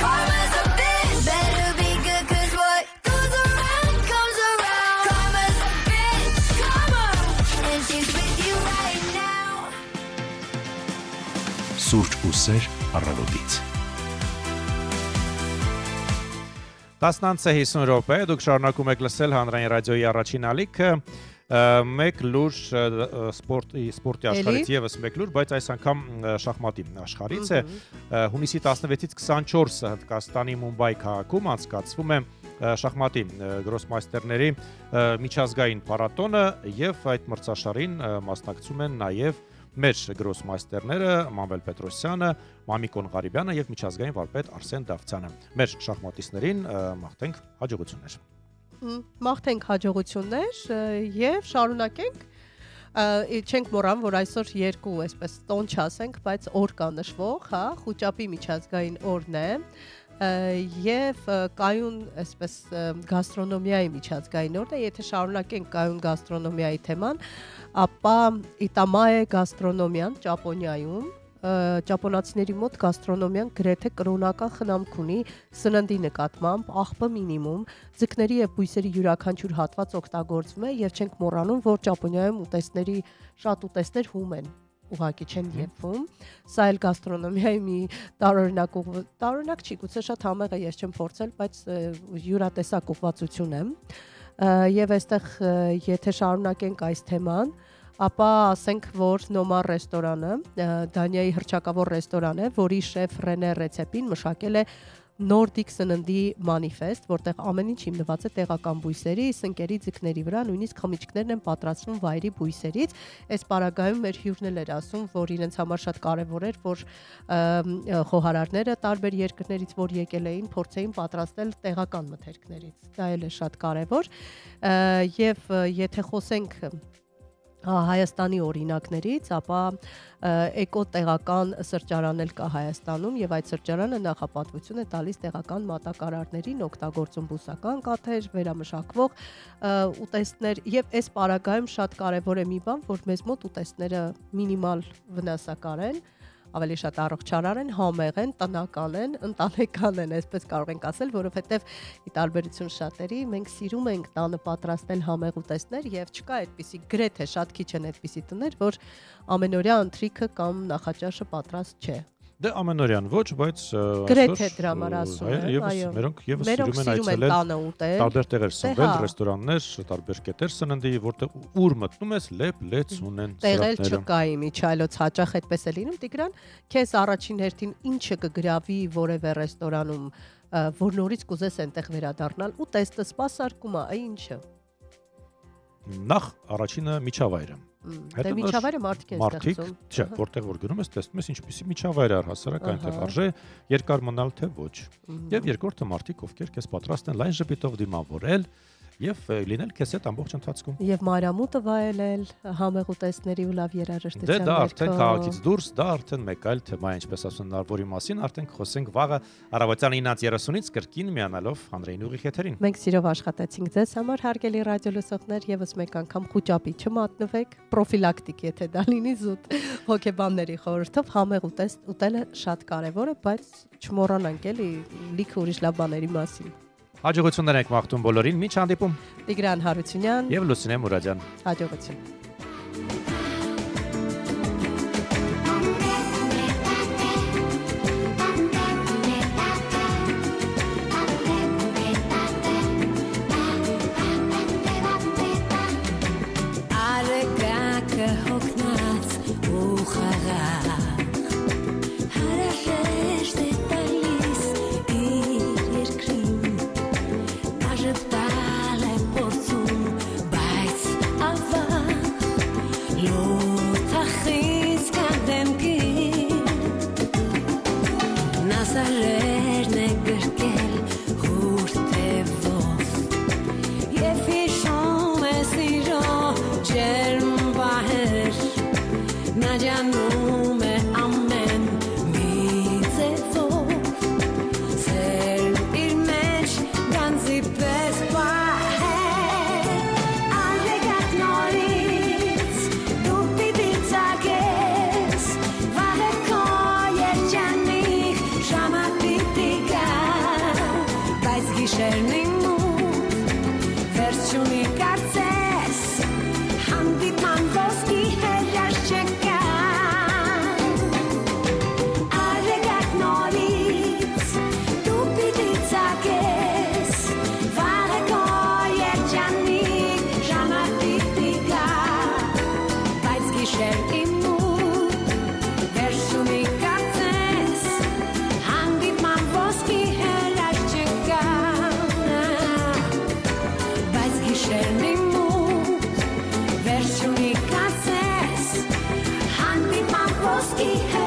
D: Karma's a bitch. Better be good, 'cause what goes around comes around. Karma's a bitch, karma, and she's with you right now.
A: Սուրճ ու սեր առավոտից։
B: 10:50 րոպե դուք շարունակում եք լսել հանրային ռադիոյի առաջին ալիքը, մեկ լուր սպորտի աշխարհից եւս մեկ լուր, բայց այս անգամ շախմատի աշխարհից է։ Հունիսի 16-ից 24-ը Հնդկաստանի Մումբայի քաղաքում անցկացվում է շախմատի գրոսմայստերների միջազգային փառատոնը եւ այդ մրցաշարին մասնակցում են նաեւ մեր գրոսմայստերները Մանվել Պետրոսյանը, Մամիկոն Ղարիբյանը եւ միջազգային վարպետ Արսեն Դավթյանը։ Մեր շախմատիստներին մաղթենք հաջողություններ։
C: Մաղթենք հաջողություններ եւ շարունակենք։ Չենք մոռանում, որ այսօր երկու այսպես տոն չասենք, բայց օր կա նշվող, հա, Խուճապի միջազգային օրն է։ Եվ կայուն այսպես գաստրոնոմիայի միջազգային օրն է, եթե շարունակենք կայուն գաստրոնոմիայի թեման, ապա Իտամայե գաստրոնոմիան Ճապոնիայում, ճապոնացիների մոտ գաստրոնոմիան գրեթե կրոնական խնամք ունի սննդի նկատմամբ, աղբը մինիմում, ձկների եւ բույսերի յուրաքանչյուր հատված օգտագործվում է եւ չենք մոռանում, որ Ճապոնիայում ուտեստների շատ ուտեստներ հում են, ուղղակի չեն եփվում։ Սա էլ գաստրոնոմիայի մի տարօրինակ չի, գուցե շատ համեղ է, ես չեմ փորձել, բայց յուրատեսակ ուղղվածություն է։ Եվ այստեղ եթե շարունակենք այս թեման, ապա ասենք, որ Նոմար ռեստորանը, Դանիայի հռչակավոր ռեստորան է, որի շեֆ Ռենե Ռեցեպին մշակել է նորդիկ սննդի մանիֆեստ, որտեղ ամեն ինչ հիմնված է տեղական բույսերի, սնկերի, ձկների վրա, նույնիսկ խմիչքներն են պատրաստվում վայրի բույսերից։ Այս պարագայում մեր հյուրն էլ էր ասում, որ իրենց համար շատ կարևոր էր, որ խոհարարները տարբեր երկրներից, որ եկել էին, փորձեին պատրաստել տեղական մթերքներից։ Դա էլ է շատ կարևոր։ Եվ եթե խոսենք Հայաստանի օրինակներից, ապա էկո տեղական սրճարան էլ կա Հայաստանում եւ այդ սրճարանը նախապատվություն է տալիս տեղական մատակարարներին, օգտագործում բուսական կաթեր, վերամշակվող ուտեստներ եւ այս պարագայում շատ կարեւոր է մի բան, որ մեզ մոտ ուտեստները մինիմալ վնասակար են, ավելի շատ առողջարար են, համեղ են, տնական են, ընտանեկան են, այսպես կարող ենք ասել, որովհետև ի տարբերություն շատերի մենք սիրում ենք տանը պատրաստել համեղ ուտեստներ եւ չկա այդպիսի գրեթե շատ քիչ են այդպիսի տներ, որ ամենօրյա ընթրիքը կամ նախաճաշը պատրաստ չէ։ Դե ամենօրյան ոչ, բայց գրեթե դրա համար ասում եմ, այո։ Մերոնք եւս սիրում են այցելել տարբեր տեղեր, սնվել, ռեստորաններ, տարբեր կետեր սննդի, որտեղ ուր մտնում ես, լեփ-լեց ունեն սրճարանը։ Տեղել չկա իմիջայլոց հաճախ այդպես է լինում, Տիգրան, քեզ առաջին հերթին ինչը կգրավի որևէ ռեստորանում, որ նորից կուզես այնտեղ վերադառնալ, ու տեստը սպասարկումը, այ ինչը։
B: Նախ առաջինը միջավայրը։
C: Դե միջավայրը մարդիկ են ստեղծում։
B: Չէ, որտեղ որ գնում ես, տեսնում ես ինչպիսի միջավայր է առհասարակ այնտեղ արժե երկար մնալ թե ոչ։ Եվ երկրորդը մարդիկ, ովքեր քեզ պատրաստ են լայն ժպիտով դիմավորել եւ լինել քեզ հետ ամբողջ ընթացքում։ Եվ
C: մանրամուտը վայելել, համեղ ուտեստների ու լավ երաժշտության
B: ներքո։ Դե դա արդեն քաղաքից դուրս, դա արդեն մեկ այլ թեմա է, ինչպես ասում են, որի մասին արդեն խոսենք վաղը առավոտյան 9:30-ից կրկին միանալով հանրային ուղիղ եթերին։
C: Մենք սիրով աշխատեցինք ձեզ համար, հարգելի ռադիո լսողներ, եւս մեկ անգամ խուճապի չմատնվեք, պրոֆիլակտիկ եթե դա լինի զուտ հոգեբանների խորհրդով համեղ ուտեստ ուտելը շատ կարեւոր է, բայց չմոռանանք էլի լիքը ուրիշ լավ բաների մասին։
B: Հաջողություններ եք մաղթում բոլորին, մինչ հանդիպում։
C: Տիգրան Հարությունյան
B: եւ Լուսինե Մուրադյան։
C: Հաջողություն։
D: Աղ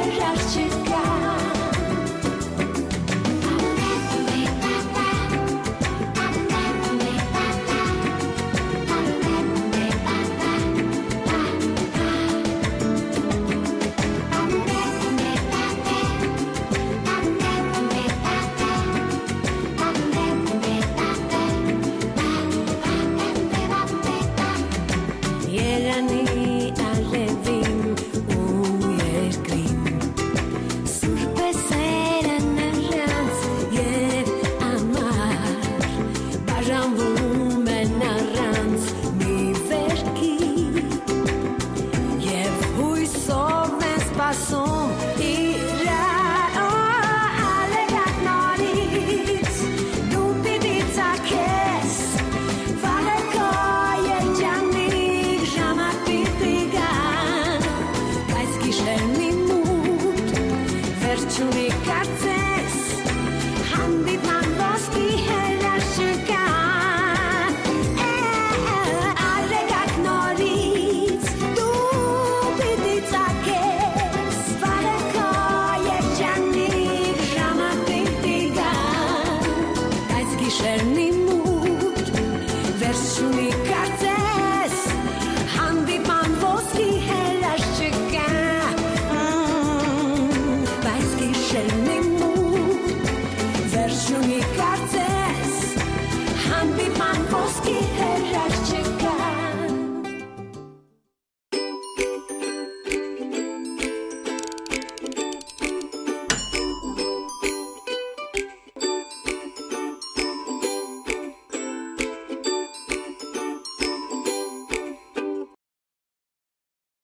D: երար չկա Չունի կարծեմ